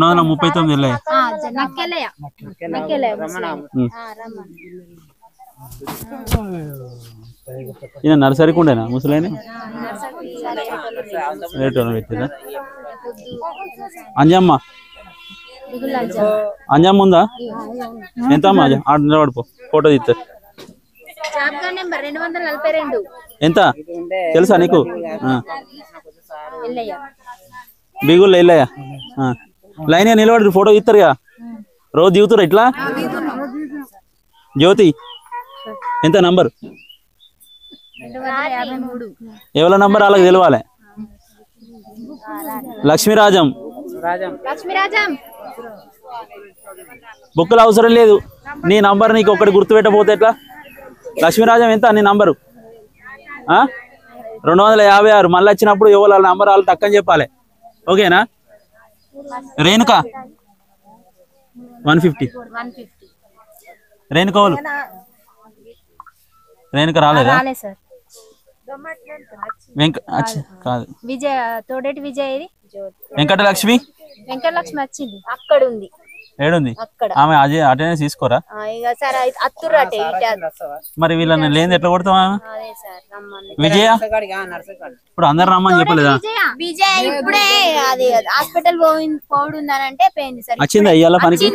239 వెళ్ళాయి. ఈయన నర్సరీకి ఉండేనా ముసలాయన? రేటు పెట్టిరా? అంజమ్మ అంజమ్మ ఉందా? ఎంత అమ్మా? ఆడ నిలబడిపో, ఫోటో తీస్తే. ఎంత తెలుసా నీకు? బిగుల్లో వెళ్ళాయా? లైన్ నిలబడి ఫోటో తీస్తారుగా, రోజు దిగుతారు ఇట్లా. జ్యోతి ఎంత నంబర్? ఎవరి నంబర్ వాళ్ళకి తెలవాలి. లక్ష్మీరాజం బుక్కులు అవసరం లేదు, నీ నంబర్ నీకు ఒక్కటి గుర్తుపెట్టబోతే ఎట్లా? లక్ష్మీరాజం ఎంత నీ నంబరు? 256. మళ్ళీ వచ్చినప్పుడు ఎవరు వాళ్ళ నంబర్ వాళ్ళు టక్కని చెప్పాలి, ఓకేనా? రేణుక 150. రేణుక వాళ్ళు? రేణుక రాలేదా? కాదు, విజయ తోడేటి విజయ్. వెంకటలక్ష్మి వచ్చింది, అక్కడ ఉంది. ఏడుంది ఆమె? అదే అటెండెన్స్ తీసుకోరా మరి? వీళ్ళని లేని ఎట్లా కొడతావా? విజయ ఇప్పుడు అందరు రమ్మని చెప్పలేదా? విజయ్ ఇప్పుడే అది హాస్పిటల్ పోవుందనంటే పోయింది సార్. వచ్చింది అయ్యాల పనికి?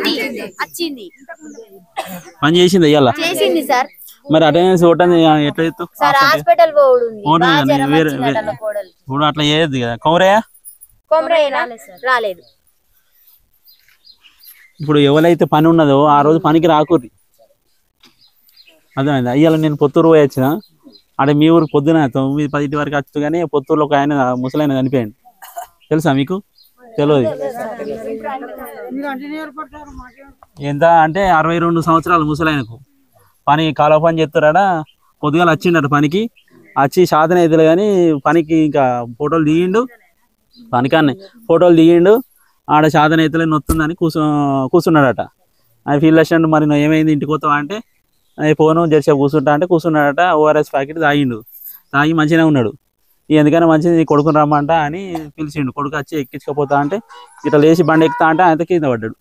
వచ్చింది, పని చేసింది అయ్యాల? చేసింది సార్. మరి అటెండెన్స్ కొట్టండి ఎట్లా చెప్తావు? హాస్పిటల్ ఇప్పుడు అట్లా చేయొద్దు కదా. కొమరయ్య రాలేదు. ఇప్పుడు ఎవరైతే పని ఉన్నదో ఆ రోజు పనికి రాకూరి, అర్థమైంది? అయ్యాల నేను పొత్తూరు పోయి వచ్చిన, అంటే మీ ఊరికి పొద్దున 9-10 వరకు వచ్చు, కానీ పొత్తూరులో ఒక ఆయన ముసలాయన చనిపోయాడు, తెలుసా మీకు? తెలియదు. ఎంత అంటే 62 సంవత్సరాలు ముసలాయనకు. పని కాలువ పని చేస్తారాడ. పొద్దుగాల వచ్చిండట పనికి, వచ్చి సాధన అవుతుంది కానీ పనికి ఇంకా ఫోటోలు దిగిండు, పనికాన్నే ఫోటోలు దిగిండు. ఆడ సాధన అవుతలే నొత్తుందని కూర్చున్నాడట. ఆయన ఫీల్ వచ్చినట్టు, మరి నువ్వు ఏమైంది ఇంటికి పోతావా అంటే, పోను జర్సేపు కూర్చుంటా అంటే కూర్చున్నాడట. ఓఆర్ఎస్ ప్యాకెట్ తాగిండు, తాగి మంచిగానే ఉన్నాడు. ఎందుకైనా మంచిది నీ కొడుకుని రమ్మంట అని పిలిచిండు. కొడుకు వచ్చి ఎక్కించుకపోతా అంటే ఇట్లా లేచి బండి ఎక్కుతా అంటే ఆయన కింద పడ్డాడు,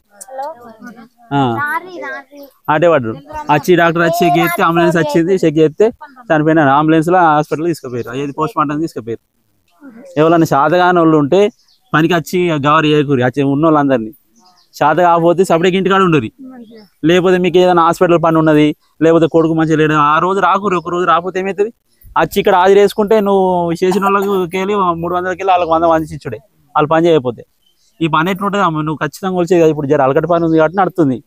అటే పడ్డాడు. వచ్చి డాక్టర్ వచ్చి చెక్ చేస్తే, అంబులెన్స్ వచ్చింది, చెక్ చేస్తే చనిపోయినాడు. అంబులెన్స్ లో హాస్పిటల్ తీసుకుపోయారు, ఏది పోస్ట్ మార్టం తీసుకుపోయారు. ఎవరన్నా శాతగాని వాళ్ళు ఉంటే పనికి వచ్చి గవర్ చేయకూరి, వచ్చి ఉన్న వాళ్ళందరినీ. శాత కాకపోతే సపరేట్ ఇంటికాడ ఉండరు, లేకపోతే మీకు ఏదైనా హాస్పిటల్ పని ఉన్నది, లేకపోతే కొడుకు మంచిగా లేడు, ఆ రోజు రాకూరి. ఒక రోజు రాకపోతే ఏమవుతుంది? వచ్చి ఇక్కడ హాజరు వేసుకుంటే నువ్వు చేసిన వాళ్ళకి వెళ్ళి 300 కిలో వాళ్ళకి 100 మంది ఇచ్చుడే, వాళ్ళు పని చేయకపోతే. ఈ పని ఎట్లుంటుంది అమ్మ? నువ్వు ఖచ్చితంగా వచ్చేది కదా. ఇప్పుడు జర అలకటి పని ఉంది కాబట్టి నడుతుంది,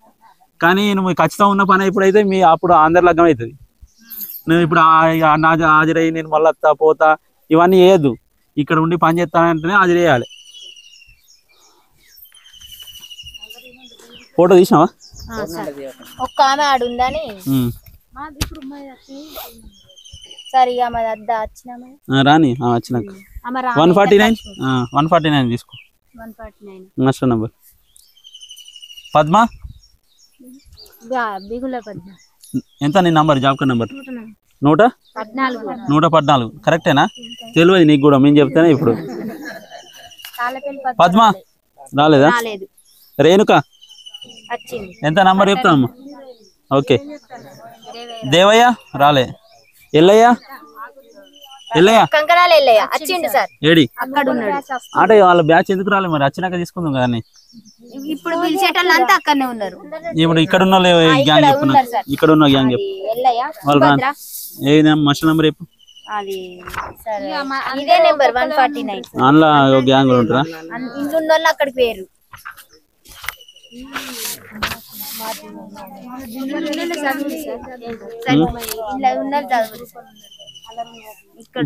కానీ నువ్వు ఖచ్చితంగా ఉన్న పని ఎప్పుడైతే అప్పుడు అందరి లగ్గం అవుతుంది. నువ్వు ఇప్పుడు హాజరయ్యి నేను మళ్ళీ వస్తా పోతా ఇవన్నీ చేయొద్దు. ఇక్కడ ఉండి పని చేస్తానంటేనే హాజరు చేయాలి. ఫోటో తీసినావా? ఒక్క ఆమె ఆడుందని సరే రాని వచ్చినాక 149 తీసుకో. నష్టం నంబర్ పద్మ ఎంత నీ నంబర్? Job card number 114. కరెక్టేనా? తెలియదు నీకు కూడా, మేము చెప్తేనే ఇప్పుడు. పద్మ రాలేదా? రేణుక ఎంత నంబర్ చెప్తానమ్మా? ఓకే. దేవయ్య రాలే. ఎల్లయ్య ఏడి అంటే వాళ్ళ బ్యాచ్ ఎందుకు రాలే? మరి వచ్చినాక తీసుకుందాం కానీ. ఇప్పుడు పిలిచేటోళ్ళంతా అక్కడనే ఉన్నారు. ఇప్పుడు ఇక్కడ ఉన్న గ్యాంగ్ చెప్తున్నా, ఇక్కడ ఉన్న గ్యాంగ్ చెప్పు. వాళ్ళు రా. ఏ మస్ట్ నంబర్ చెప్పు. అందులో గ్యాంగ్ ఉంటారా? ఇంట్లో అక్కడికి పేరు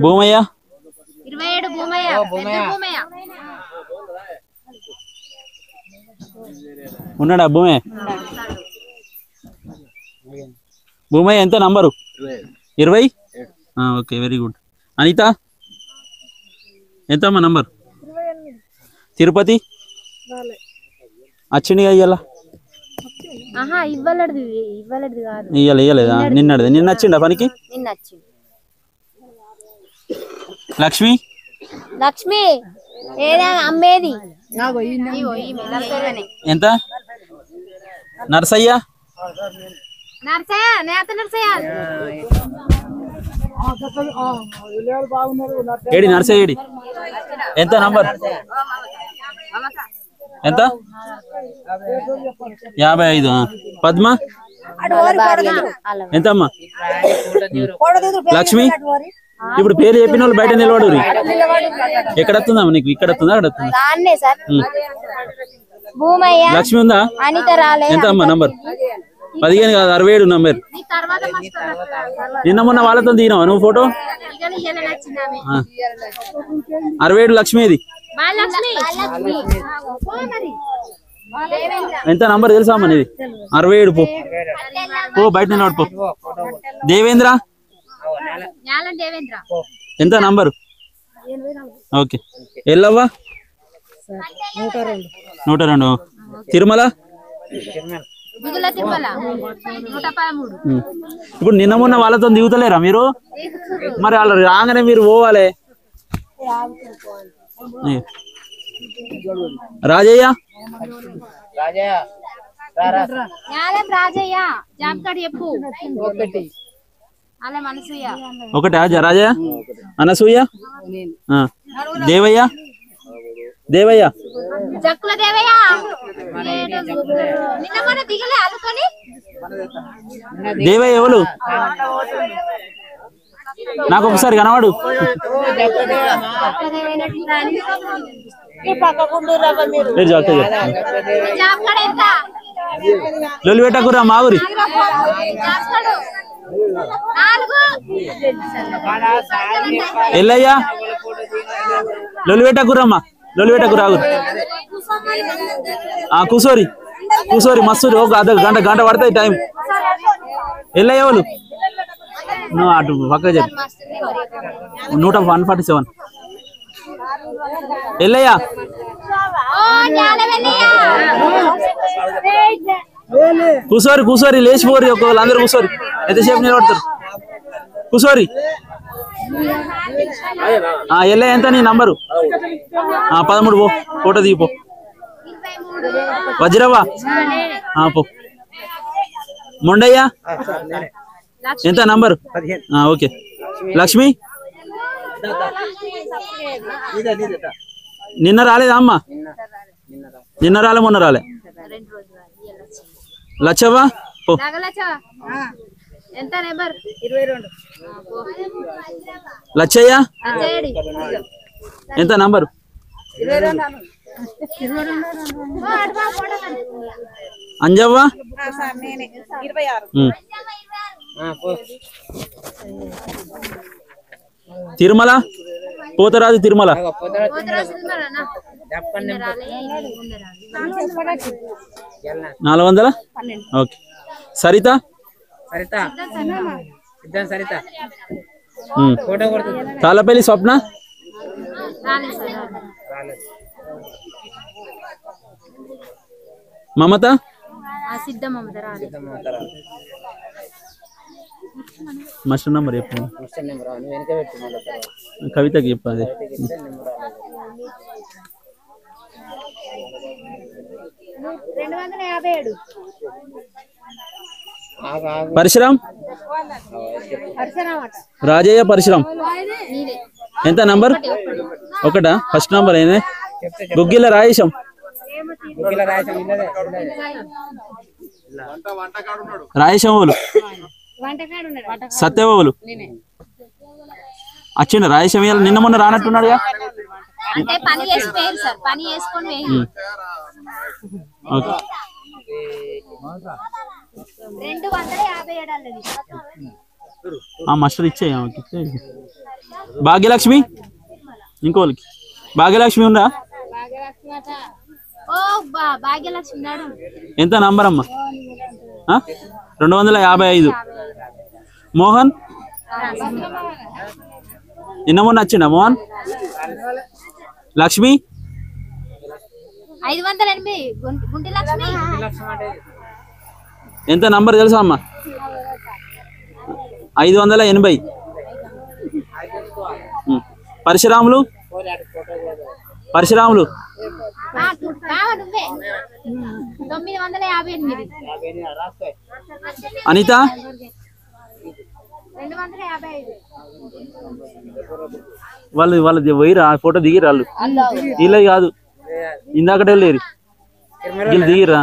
భూమయ్య 27 భూమయ్య ఉన్నాడా? భూమయ్య ఎంత number? 20. Okay, very good. Anitha ఎంతమ్మా నంబర్? తిరుపతి వచ్చింది ఇయ్యాల? ఇయ్యలేదా? నిన్న వచ్చిండా పనికి? లక్ష్మి ఏదైనా అమ్మేది ఎంత నర్సయ్య ఏడి నర్సయ్య ఏడి ఎంత నంబర్ ఎంత 55 పద్మ ఎంత అమ్మా లక్ష్మి ఇప్పుడు పేరు చెప్పిన వాళ్ళు బయట నిలబడు ఎక్కడ వస్తుందా నీకు ఇక్కడ వస్తుందా అక్కడ వస్తుందా లక్ష్మి ఉందా ఎంత అమ్మా నంబర్ 15 కాదు 67 నంబర్ నిన్న మొన్న వాళ్ళతో దిగినావా నువ్వు ఫోటో 67 లక్ష్మిది ఎంత నంబర్ తెలుసా అమ్మా నీది 67 పో బయట నిలబడు పో దేవేంద్ర ఎంత నంబరు ఓకే ఎల్లవ్వ 102 తిరుమల ఇప్పుడు నిన్న మొన్న వాళ్ళతో దిగుతలేరా మీరు మరి వాళ్ళు రాగానే మీరు పోవాలి రాజయ్య ఒకటి రాజయ్య అనసూయ దేవయ్య దేవయ్య దేవయ్య ఎవరు నాకు ఒకసారి కనవాడు లొల్లి పెట్టకురా మా ఊరి ఎల్లయ్య లొల్లి పెట్టకురమ్మా లొల్లి పెట్టకురా కూసోరి కూసోరి మస్తు ఒక గంట పడతాయి టైం ఎల్లయ్య వాళ్ళు నువ్వు అటు పక్క చెప్పు 147 ఎల్లయ్య కూసోరి కూసోరి లేచిపోరి ఒక వాళ్ళందరూ కూసోరి ఎంతసేపు నిలబడతారు కూసోరి ఎల్లయ్య ఎంత నీ నంబరు 13 పో ఫోటో దిగిపో వజ్రవ్వ పో మొండయ్య ఎంత నంబరు ఓకే లక్ష్మి నిన్న రాలేదా అమ్మా నిన్న రాలే మొన్న రాలే లచ్చవ్వ పో లచ్చయ్య ఎంత నంబరు అంజవ్వ తిరుమల పోతరాజు తిరుమల నాలుగు వందల ఓకే సరిత తాళపల్లి స్వప్న మమత మస్టర్ నంబర్ చెప్పు కవితకి చెప్పాలి పరశురామ్ రాజయ్య పరశురామ్ ఎంత నంబర్ ఒకటా ఫస్ట్ నంబర్ అయినా గుగ్గిల రాయేశం రాయేశం వాళ్ళు సత్యవాళ్ళు వచ్చిండ రాయేశం నిన్న మొన్న రానట్టున్నాడుగా మాస్టర్ ఇచ్చేయ భాగ్యలక్ష్మి ఇంకోళ్ళకి భాగ్యలక్ష్మి ఉందా ఎంత నంబర్ అమ్మా 255 మోహన్ నిన్న మొన్న వచ్చిండా మోహన్ లక్ష్మి 508 ఎంత నంబర్ తెలుసా అమ్మా 580 పరశురాములు పరశురాములు 958 అనిత 255 వాళ్ళది పోయిరా ఫోటో దిగిరా వాళ్ళు వీళ్ళది కాదు ఇందాకటే లేరు వీళ్ళు దిగిరా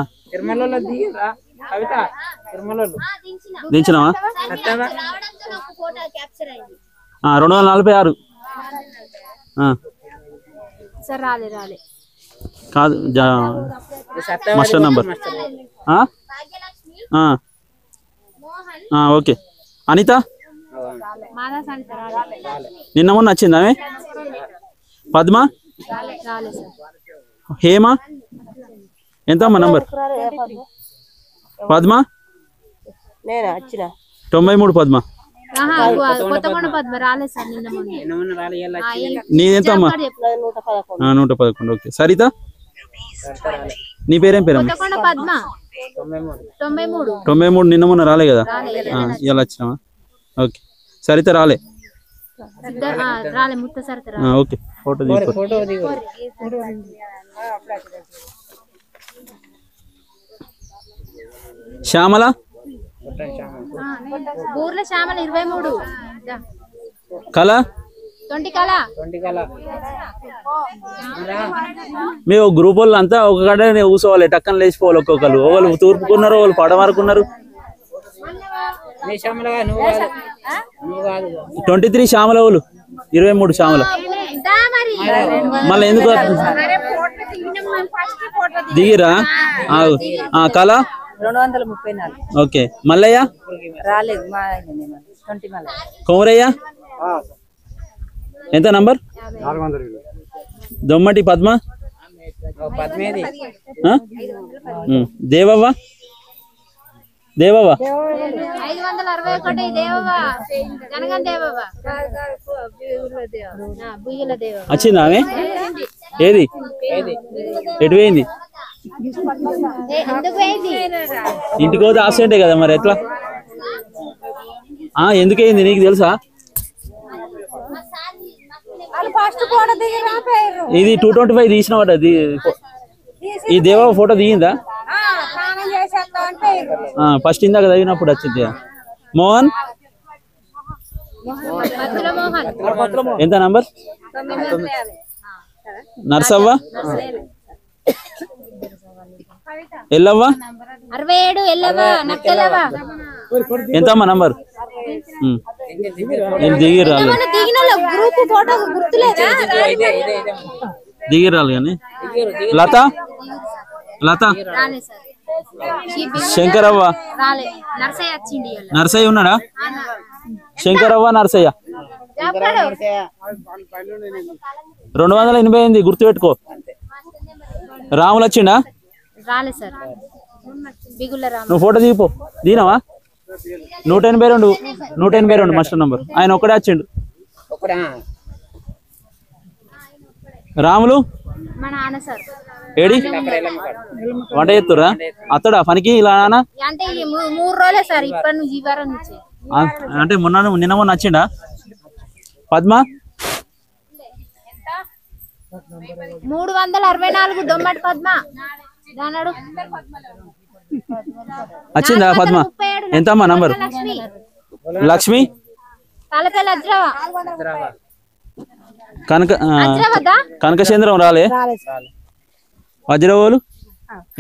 దించినావా 246 సార్ రాలే కాదు మాస్టర్ నంబర్ ఓకే అనిత నిన్న మొన్న వచ్చిందా ఆమె పద్మ హేమ ఎంత అమ్మా నంబర్ పద్మ 93 పద్మ నీదెంత అమ్మా 111 ఓకే సరిత నీ పేరేం పేరమ్మా 93 నిన్న మొన్న రాలే కదా ఇలా వచ్చినావా ఓకే సరిత రాలే ఓకే ఫోటో తీసుకో శ్యామల ఊర్ల శ్యామల 23 కళ మేము గ్రూప్ వాళ్ళు అంతా ఒక గంట కూర్చోవాలి టక్కన లేచిపోవాలి ఒక్కొక్కరు ఒకళ్ళు తూర్పుకున్నారు వాళ్ళు పడమరుకున్నారు 23 శ్యామల వాళ్ళు 23 శ్యామల మళ్ళీ ఎందుకు దిగిరా కళ 234 ఓకే మల్లయ్య రాలేదు కోమరయ్య ఎంత నంబర్ దొమ్మటి పద్మ దేవవ్వ 561 వచ్చిందా ఆమె ఏది ఎటు పోయింది ఇంటికి పోతే ఆబ్సెంటే కదా మరి ఎట్లా ఎందుకయింది నీకు తెలుసా ఇది 225 తీసినవాట ఈ దేవ ఫోటో దిగిందా ఫస్ట్ ఇందాక చదివినప్పుడు వచ్చింది మోహన్ ఎంత నంబర్ నర్సవ్వ ఎల్లవ్వ 67 ఎంత అమ్మా నంబర్ దిగిరాలి దిగిరాలి కానీ లత శంకరవ్వ నర్సయ్య ఉన్నాడా శంకరవ్వ నర్సయ్య 288 గుర్తుపెట్టుకో రాములు వచ్చిండా నువ్వు ఫోటో దిగిపో దీనవా 182 మాస్టర్ నంబర్ ఆయన ఒక్కడే వచ్చిండు రాములు ఏడి వంట చేస్తురా అత్తడా పనికి ఇలా అంటే 3 రోజులే సార్ ఇప్పటి నుంచి ఈ వారం నుంచి అంటే నిన్న మొన్న వచ్చిండా పద్మ 364 దొమ్మటి పద్మ వచ్చిందా పద్మ ఎంత అమ్మా నంబర్ లక్ష్మి కనకచంద్రం రాలే వజ్రవోలు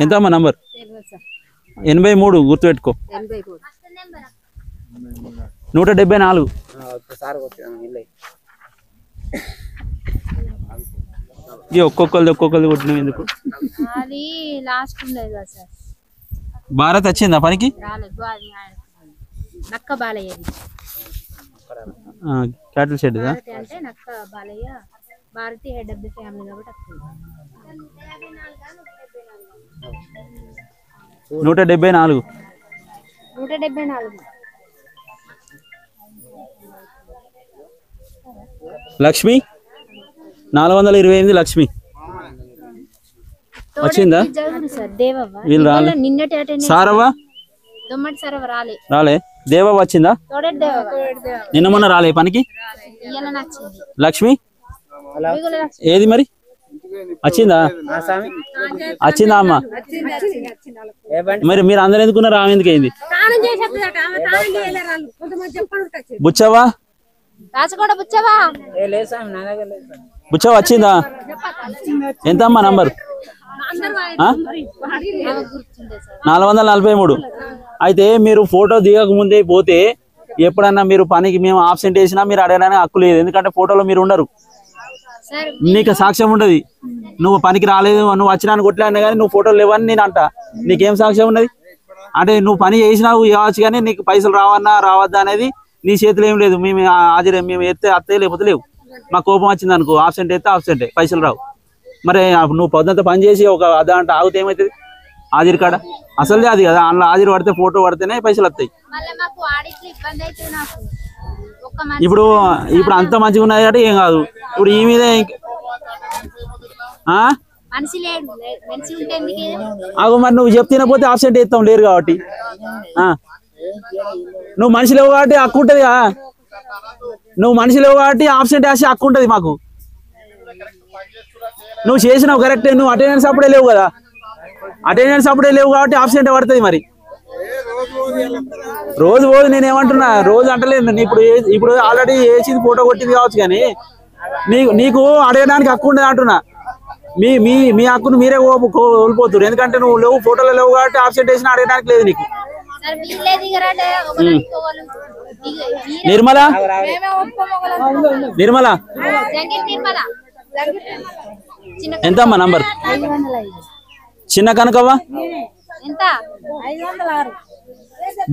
ఎంత అమ్మా నంబర్ 83 గుర్తుపెట్టుకో 174 ఒక్కొక్కరిది కొట్టినావు ఎందుకు భారత్ వచ్చిందా పనికి క్యాటిల్ షెడ్ 174 లక్ష్మి 428 లక్ష్మి వచ్చిందా వీళ్ళు రాలే సారవ్వ రాలే దేవ వచ్చిందా నిన్న మొన్న రాలే పనికి లక్ష్మి ఏది మరి వచ్చిందా వచ్చిందా అమ్మ మరి మీరు అందరు ఎందుకున్నారు ఆమె ఎందుకు అయింది బుచ్చవా బుచ్చవా వచ్చిందా ఎంతమ్మా నంబర్ 443 అయితే మీరు ఫోటో దిగక ముందే పోతే ఎప్పుడన్నా మీరు పనికి మేము ఆబ్సెంట్ చేసినా మీరు అడగడానికి హక్కు లేదు ఎందుకంటే ఫోటోలో మీరు ఉండరు నీకు సాక్ష్యం ఉండదు నువ్వు పనికి రాలేదు నువ్వు వచ్చినాను కొట్టలేను కానీ నువ్వు ఫోటోలు లేవని నేను అంట నీకేం సాక్ష్యం ఉన్నది అంటే నువ్వు పని చేసినావు ఇవ్వచ్చు కానీ నీకు పైసలు రావన్నా రావద్దా అనేది నీ చేతిలో ఏం లేదు మేము హాజరు మేము ఎత్తే అత్తే లేకపోతే లేవు మా కోపం వచ్చింది అనుకో ఆబ్సెంట్ అయితే ఆబ్సెంటే పైసలు రావు మరి నువ్వు పొద్దుంతా పని చేసి ఒక అర్ధగంట ఆగితే ఏమవుతుంది హాజరు కాడ అసలు అది కదా అందులో హాజరు పడితే ఫోటో పడితేనే పైసలు వస్తాయి ఇప్పుడు అంత మంచిగా ఉన్నది అంటే ఏం కాదు ఇప్పుడు ఈ మీద అగో మరి నువ్వు చెప్తే పోతే ఆబ్సెంట్ చేస్తాం లేరు కాబట్టి నువ్వు మనిషి లేవు కాబట్టి హక్కు ఉంటుంది కదా నువ్వు మనిషి లేవు కాబట్టి ఆబ్సెంట్ వేసి హక్కు ఉంటుంది మాకు నువ్వు చేసినావు కరెక్టే నువ్వు అటెండెన్స్ అప్పుడే లేవు కదా అటెండెన్స్ అప్పుడే లేవు కాబట్టి ఆబ్సెంట్ పడుతుంది మరి రోజు నేనేమంటున్నా రోజు అంటలేదు ఇప్పుడు ఆల్రెడీ వేసింది ఫోటో కొట్టింది కావచ్చు కానీ నీకు అడగడానికి హక్కు ఉండదు అంటున్నా మీ హక్కును మీరే కోల్పోతున్నారు ఎందుకంటే నువ్వు లేవు ఫోటోలో లేవు కాబట్టి ఆబ్సెంట్ వేసినా అడగడానికి లేదు నీకు నిర్మల ఎంతమ్మా నంబర్ చిన్న కనకవ్వ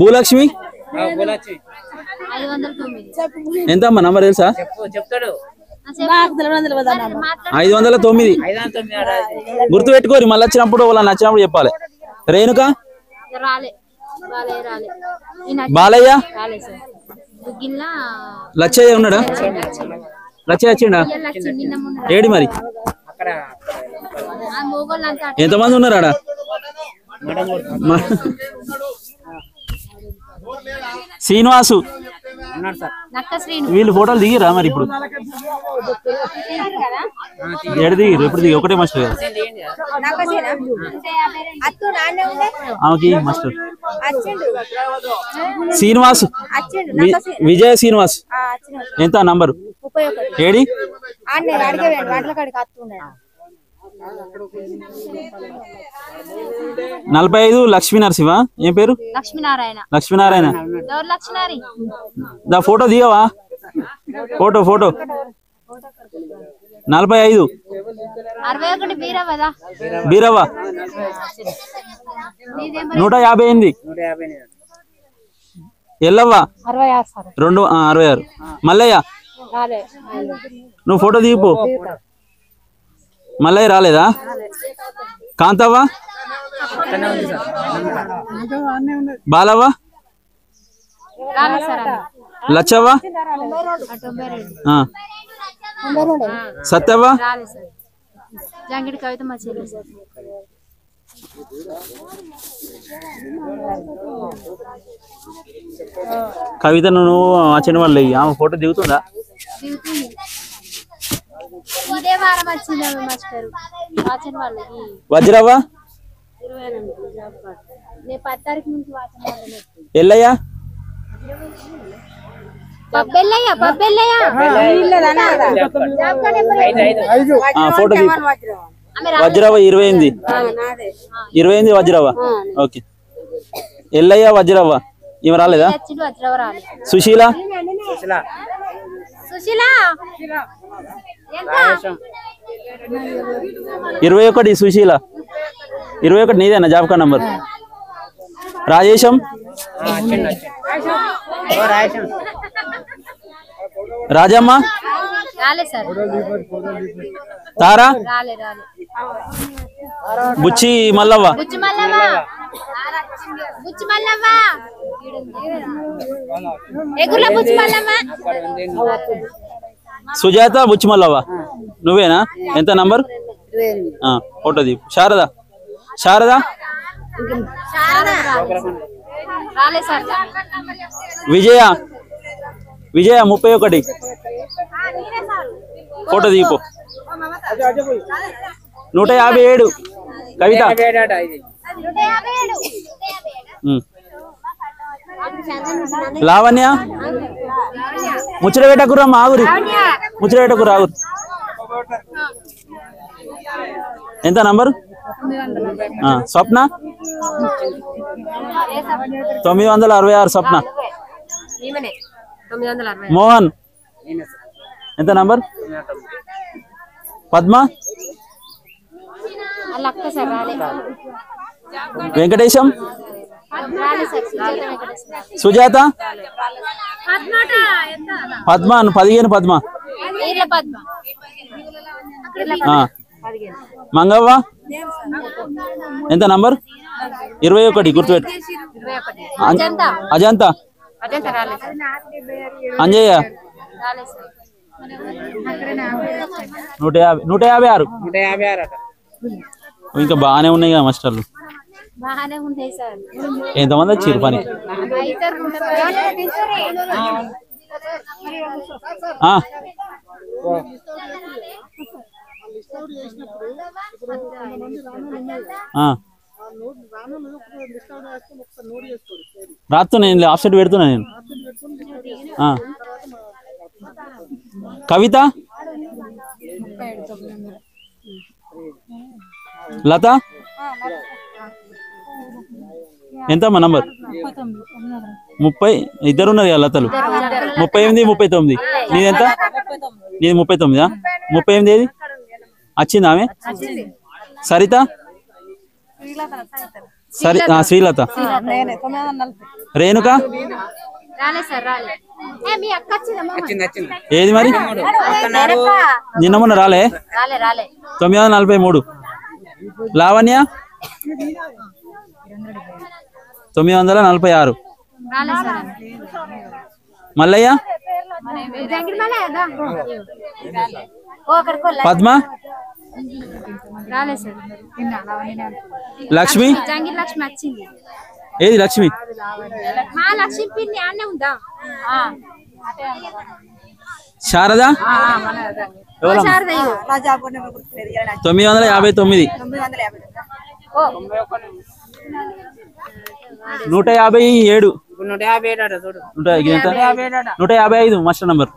భూలక్ష్మి ఎంతమ్మా నంబర్ తెలుసా 509 గుర్తు పెట్టుకోరు మళ్ళీ వచ్చినప్పుడు వాళ్ళని నచ్చినప్పుడు చెప్పాలి రేణుక బాలయ్య లచ్చయ్య ఉన్నాడా లచ్చయ్య వచ్చిండా ఏడి మరి ఎంతమంది ఉన్నారు ఆడ శ్రీనివాసు వీళ్ళు ఫోటోలు దిగిరా మరి ఇప్పుడు ఎడు దిగిరు ఎప్పుడు దిగి ఒకటే మాస్టర్ కదా ఆమెకి మాస్టర్ శ్రీనివాసు విజయ శ్రీనివాస్ ఎంత నంబరు ఏడి 45 లక్ష్మీ నరసింహ ఏం పేరు లక్ష్మీనారాయణ దా ఫోటో దిగవా ఫోటో 45 బీరవ్వ 158 ఎల్లవ్వ 66 మల్లయ్య నువ్వు ఫోటో దిగిపో మల్లయ్య రాలేదా కాంతవ్వ బాలవ్వ లచ్చవ్వ సత్యవ్వ కవిత నువ్వు వచ్చిన వాళ్ళు ఆమె ఫోటో దిగుతుందా వజ్రవ్వ ఎల్లయ్య ఫోటో వజ్రవ్వ 28 వజ్రవ్వ ఓకే ఎల్లయ్య వజ్రవ్వ ఈమె రాలేదా సుశీల 21 సుశీల 21 నీదేనా job card number Rajesham Rajamma Tara Buchi Mallavva Sujatha Buchimallavva నువ్వేనా ఎంత నంబర్ ఫోటో దీ శారదా విజయ 31 ఫోటో దీపో 157 కవిత లావణ్య ముచ్చట పెట్టకురా మాగురి ముచ్చట పెట్టకురా ఆగురు ఎంత నంబరు స్వప్న 966 స్వప్న మోహన్ ఎంత నంబర్ పద్మ వెంకటేశం సుజాత పద్మ 15 పద్మ మంగవ్వ ఎంత నంబర్ 21 గుర్తుపెట్టు అజంత అంజయ్య 156 ఇంకా బాగానే ఉన్నాయి కదా మాస్టర్లు ఎంతమంది వచ్చారు పని రాత్తున్నా నేను ఆఫ్సెట్ పెడుతున్నా నేను కవిత లత ఎంతమ్మా నంబర్ 30 ఇద్దరు ఉన్నారు కదా లతలు 38 39 నీదెంత నీది 39 38 ఏది వచ్చింది ఆమె సరిత శ్రీలత రేణుక ఏది మరి నిన్న మొన్న రాలే 943 లావణ్య 946 మల్లయ్య పద్మ లక్ష్మి ఏది లక్ష్మి శారద 959 157 155 మాస్టర్ నంబర్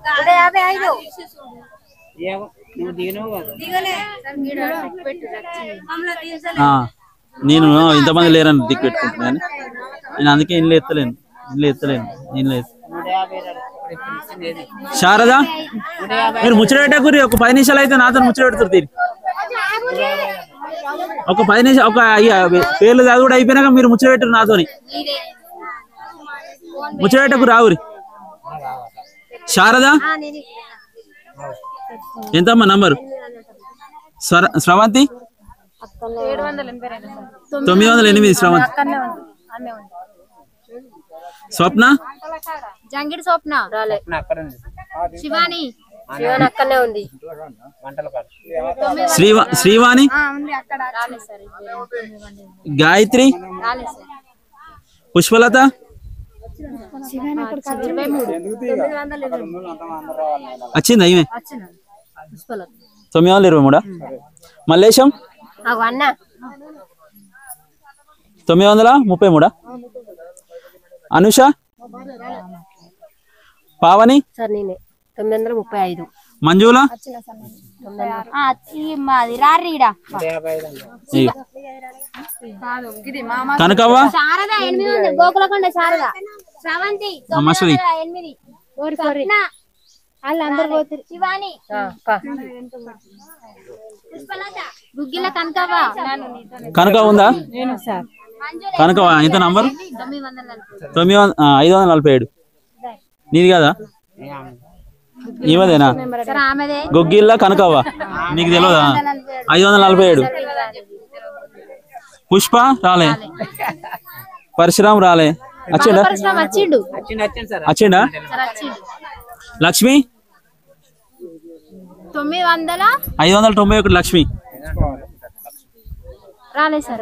నేను ఇంతమంది లేరని దిక్కు పెట్టుకుంటున్నాను నేను అందుకే ఇంట్లో ఎత్తలేను శారద మీరు ముచ్చట పెట్టకూరి ఒక 10 నిమిషాలు అయితే నాతో ముచ్చట పెడుతుంది తీరి ఒక 10 నిమిషాలు ఒక పేర్లు చదువుడు అయిపోయినాక మీరు ముచ్చట పెట్టరు నాతోని ముచ్చట పెట్టకు రావురి శారద ఎంతమ్మా నంబరు స్రవంతి 908 స్రవంతి స్వప్న జంగిడి స్వప్న శివాని అక్కనే ఉంది శ్రీవాణి గాయత్రి పుష్పలత వచ్చింది అయ్యే 923 మల్లేశం 933 అనుష పావని 935 మంజుల కనకవ్వ గోకులకొండ శారద శ్రవంతి 908 వాళ్ళందరూ పోతారు శివాని గుగ్గిల కనక ఉందా కనక ఎంత నంబర్ 547 నీది కదా ఈమెదేనా గుగ్గిళ్ళ కనకవ్వ నీకు తెలియదా 547 పుష్ప రాలే పరశురాం రాలే వచ్చిండా లక్ష్మి 591 లక్ష్మి రాలే సార్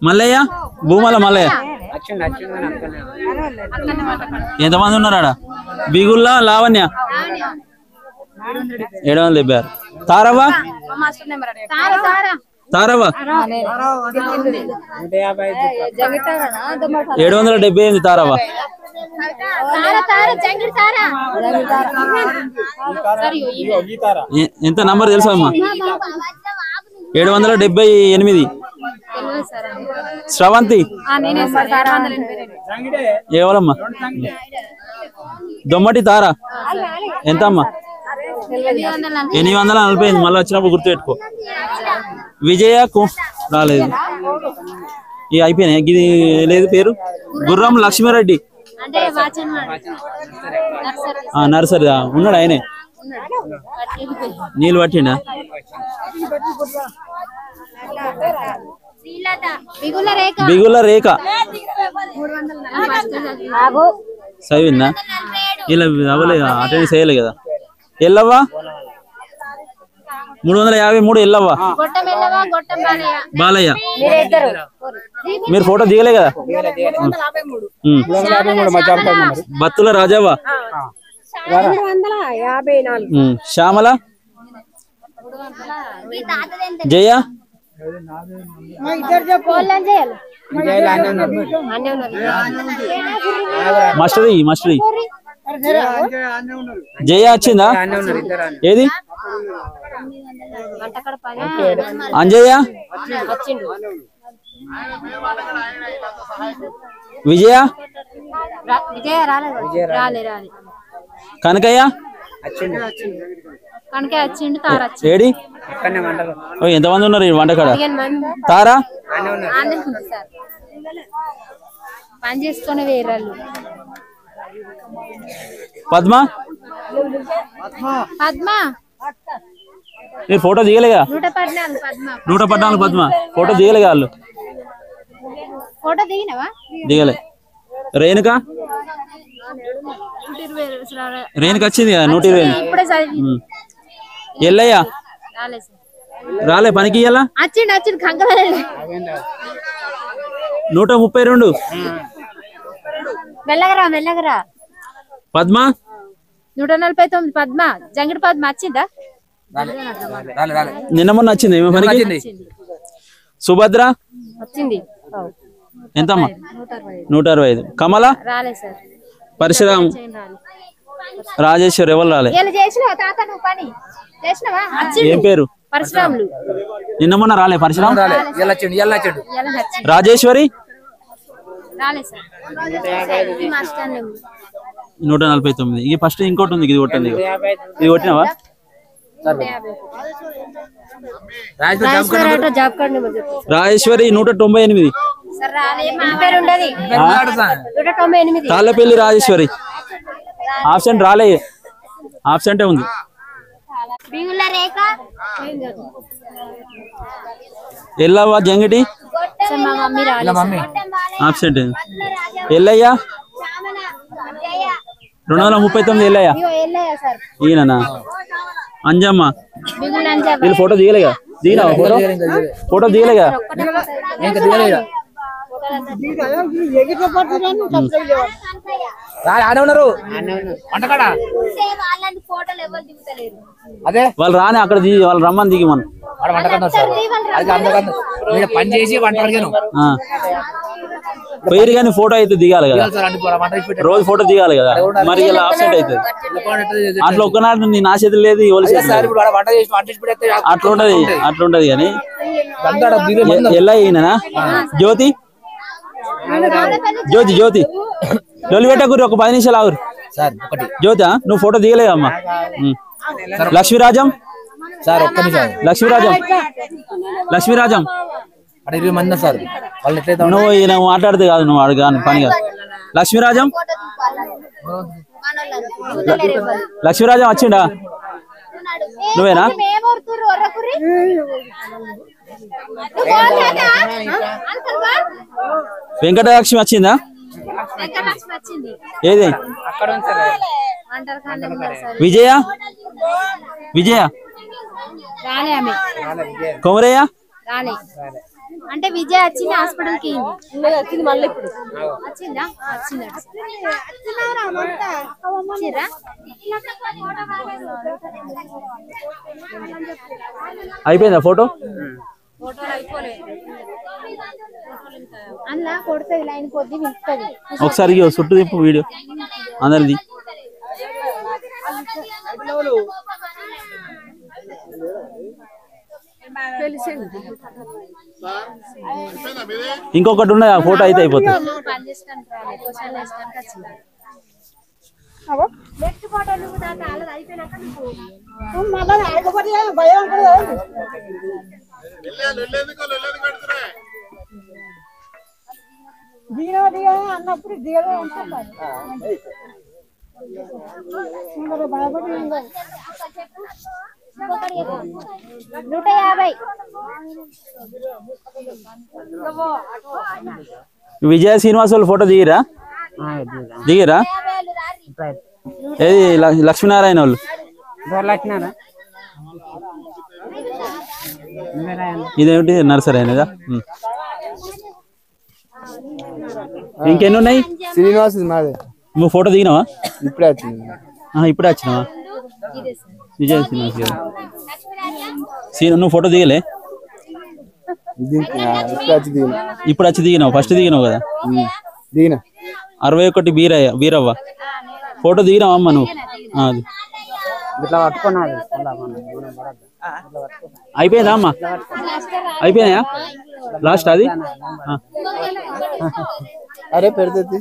మల్లయ్య భూమల మల్లయ్య ఎంతమంది ఉన్నారు ఆడ బిగుల్లా లావణ్య 776 తారవ్వ తారవ్వ 778 తారవ్వ ఎంత నంబర్ తెలుసా అమ్మా 778 శ్రవంతి ఏవలమ్మా దొమ్మటి తార ఎంత అమ్మా 840 మళ్ళీ వచ్చినప్పుడు గుర్తుపెట్టుకో విజయ రాలేదు ఇక అయిపోయినాయి ఇది లేదు పేరు గుర్రం లక్ష్మీరెడ్డి నర్సరీ ఉన్నాడు ఆయనే నీళ్ళు పట్టిండా బిగుల రేఖ చదివిందా ఇలా అవ్వలేదు అటెండ్ చేయలే కదా ఎల్లవ్వా 353 ఎల్లవ్వా బాలయ్య మీరు ఫోటో దిగలే కదా బత్తుల రాజవ్వ శ్యామల జయ మస్టరీ జయ వచ్చిందా ఏది అంజయ్య విజయ కనకయ్య ఏడి ఎంతమంది ఉన్నారు ఈ వంటకాడ తారా పని చేసుకునే వేరాళ్ళు పద్మ మీరు ఫోటో దిగలేగా 114 పద్మ ఫోటో దిగలేగా వాళ్ళు ఫోటో దిగినవా దిగలే రేణుక వచ్చింది కదా 120 ఎల్లయ్య రాలే పనికి ఇయ్యాలా 132 మెల్లగరా పద్మ 149 పద్మ జంగిడి పద్మ వచ్చిందా నిన్న మొన్న వచ్చింది ఏమో పనికి సుభద్ర వచ్చింది ఎంతమ్మా 165 కమల పరశురామ్ రాజేశ్వర్ ఎవరు రాలే ఏం పేరు నిన్న మొన్న రాలే పరశురామ్ రాజేశ్వరి 149 ఇది ఫస్ట్ ఇంకోటి ఉంది ఇది కొట్టింది ఇది కొట్టినావా రాజేశ్వరి 198 తాళ్ళపల్లి రాజేశ్వరి ఆప్షన్ రాలే ఆప్షంటే ఉంది ఎల్లవ్వ జంగిటి ఆప్షంట్ ఎల్లయ్య 239 ఎల్లయ్య ఈయననా అంజమ్మ వీళ్ళు ఫోటో దిగలేగా దిగినా ఫోటో దిగలేగా వాళ్ళు రాని అక్కడ వాళ్ళు రమ్మని దిగి మనం పని చేసి వంట అడిగాను పేరు కానీ ఫోటో అయితే దిగాలి కదా రోజు ఫోటో దిగాలి కదా మరి ఇలా ఆబ్సెంట్ అవుతుంది అట్లా ఒక్కనాడు నీ నా చేతులు లేదు అట్లుంటది కానీ ఎలా అయినా జ్యోతి డొల్లి పెట్టకూరి ఒక 10 నిమిషాలు ఆగురు జ్యోతి నువ్వు ఫోటో దిగలేదమ్మా లక్ష్మీరాజం సార్ ఒక్క నిమిషం లక్ష్మీరాజం 20 మంది సార్ నువ్వు ఈయన మాట్లాడితే కాదు నువ్వు అడగా పని కాదు లక్ష్మీరాజం వచ్చిండా నువ్వేనా వెంకటలక్ష్మి వచ్చిందా ఏది విజయ కొమరయ్య అంటే విజయ వచ్చింది హాస్పిటల్ కి వచ్చిందా ఇచ్చిరా అయిపోయిందా ఫోటో అలా కొడుతుంది లైన్ కొద్ది వెళ్తుంది ఒకసారి చుట్టూ తిప్పు వీడియో అందరిది ఇంకొకటి ఉన్నది ఆ ఫోటో అయితే అయిపోతుంది అన్నప్పుడు దిగలే భయపడి 150 విజయ శ్రీనివాస్ వాళ్ళు ఫోటో దిగిరా ఏది లక్ష్మీనారాయణ వాళ్ళు ఇదేమిటి నర్సరీ అయినదా ఇంకెన్ని ఉన్నాయి శ్రీనివాస్ నాదే నువ్వు ఫోటో దిగినావా ఇప్పుడే వచ్చింది ఇప్పుడే వచ్చినావా విజయ శ్రీనివాస్ గారు నువ్వు ఫోటో దిగలే ఇప్పుడు వచ్చి దిగినావు ఫస్ట్ దిగినావు కదా దిగిన 61 బీరవ్వ ఫోటో దిగినావా అమ్మ నువ్వు అది అయిపోయిందా అమ్మా అయిపోయినాయా లాస్ట్ అది అరే పెడుతుంది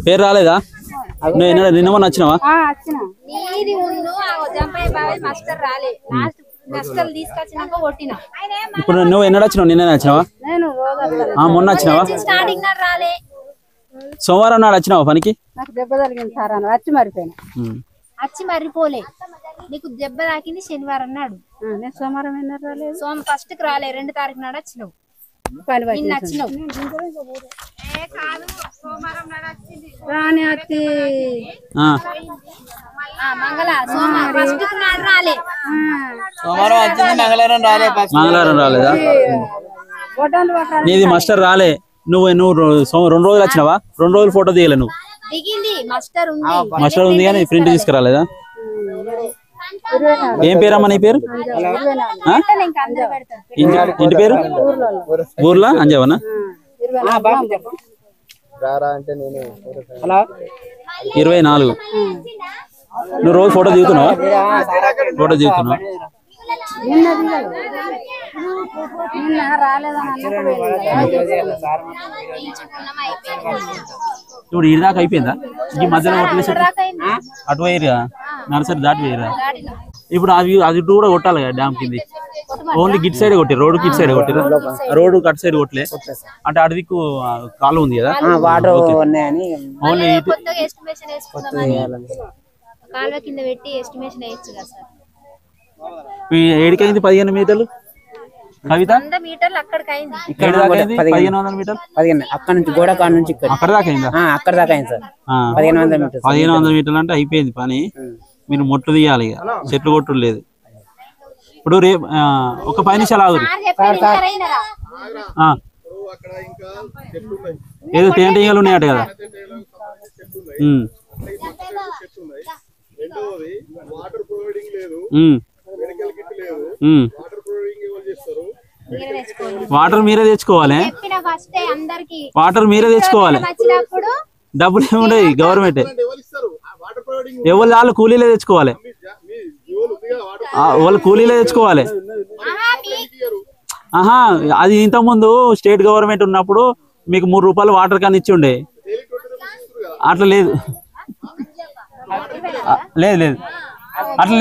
పేరు రాలేదా నువ్వు నిన్న మొన్న వచ్చినావా ఇప్పుడు నువ్వు ఎన్నడ వచ్చినావు నిన్న వచ్చినావా మొన్న వచ్చినావా సోమవారం నాడు వచ్చినావా పనికి నాకు దెబ్బ తగిలింది సార్ అని వచ్చి మరిపోయినా వచ్చి మర్రిపోలే నీకు దెబ్బ తాకింది శనివారం నాడు నేను సోమవారం ఎన్నర రాలేదు ఫస్ట్ కి రాలే 2 తారీఖు నాడు వచ్చినావు పని నిన్న వచ్చినావు రాని వచ్చి మంగళ సోమవారం ఫస్ట్ కి నాడు రాలే సోమవారం వచ్చింది మంగళవారం రాలేదా నీది మాస్టర్ రాలే నువ్వు 2 రోజులు వచ్చినావా 2 రోజులు ఫోటో తీయలే నువ్వు దిగింది మాస్టర్ ఉంది కానీ ప్రింట్ తీసుకురాలేదా ఏం పేరమ్మా నీ పేరు ఇంటి పేరు ఊర్లా అంజావనా 24 నువ్వు రోజు ఫోటో దిగుతున్నావా ఇప్పుడు ఈ దాకా అయిపోయిందా ఈ మధ్యలో అటు పోయిరా నర్సరీ దాటి పోయిరా ఇప్పుడు అది కూడా కొట్టాలి కదా డ్యామ్ కింది ఓన్లీ గిట్ సైడ్ కొట్టి రోడ్ గిట్ సైడ్ కొట్టిరా రోడ్ కట్ సైడ్ కొట్టలే అంటే అడవికు కాలువ ఉంది కదా ఓన్లీ కాలువ కింద పెట్టి ఎస్టిమేషన్ వేయచ్చు కదా సార్ ఏడికైంది 15 మీటర్లు కవిత 100 మీటర్లు అక్కడికి అయింది 1500 మీటర్లు అక్కడ నుంచి గోడ కాడ నుంచి అక్కడ దాకా అయిందా అక్కడ దాకా అయింది సార్ 1500 మీటర్లు అంటే అయిపోయింది పని మీరు మొట్టు తీయాలి ఇక చెట్లు కొట్టు లేదు ఇప్పుడు రేపు ఒక 10 నిమిషాలు ఆగురు ఏదో తేంటీగలు ఉన్నాయట కదా వాటర్ మీరే తెచ్చుకోవాలి వాటర్ మీరే తెచ్చుకోవాలి డబ్బులు ఏముండవు గవర్నమెంట్ ఎవరు వాళ్ళు కూలీలే తెచ్చుకోవాలి వాళ్ళు కూలీలే తెచ్చుకోవాలి అది ఇంతకుముందు స్టేట్ గవర్నమెంట్ ఉన్నప్పుడు మీకు 3 రూపాయలు వాటర్ కానీ ఇచ్చి ఉండే అట్లా లేదు లేదు అట్లా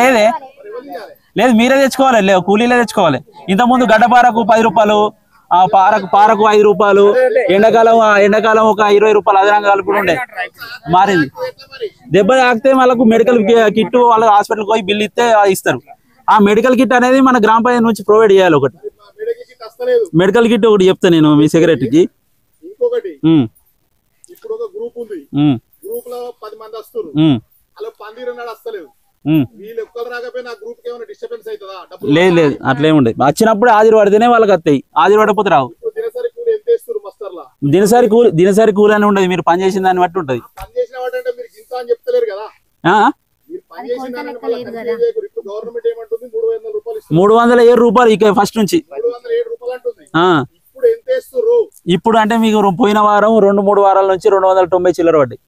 లేదు మీరే తెచ్చుకోవాలి లేదు కూలీలే తెచ్చుకోవాలి ఇంతకుముందు గడ్డపారకు 10 రూపాయలు పారకు 5 రూపాయలు ఎండాకాలం ఒక 20 రూపాయలు అదనంగా కలుపుకుంటూ ఉండే మారింది దెబ్బ తాకితే వాళ్ళకు మెడికల్ కిట్ వాళ్ళ హాస్పిటల్కి పోయి బిల్లు ఇస్తే ఇస్తారు ఆ మెడికల్ కిట్ అనేది మన గ్రామ పంచాయతీ నుంచి ప్రొవైడ్ చేయాలి ఒకటి మెడికల్ కిట్ ఒకటి చెప్తా నేను మీ సెక్రటరీకి లేదు లేదు అట్లేం ఉండదు. వచ్చినప్పుడు ఆదిరి పడితేనే వాళ్ళకి వస్తాయి, ఆదిరి పడకపోతే రావు. దినసరి కూలి అని ఉండదు, మీరు పని చేసిన దాన్ని బట్టి ఉంటది. 307 రూపాయలు ఇక ఫస్ట్ నుంచి. ఇప్పుడు అంటే మీకు పోయిన వారం 2-3 వారాల నుంచి 290 చిల్లర పడ్డాయి.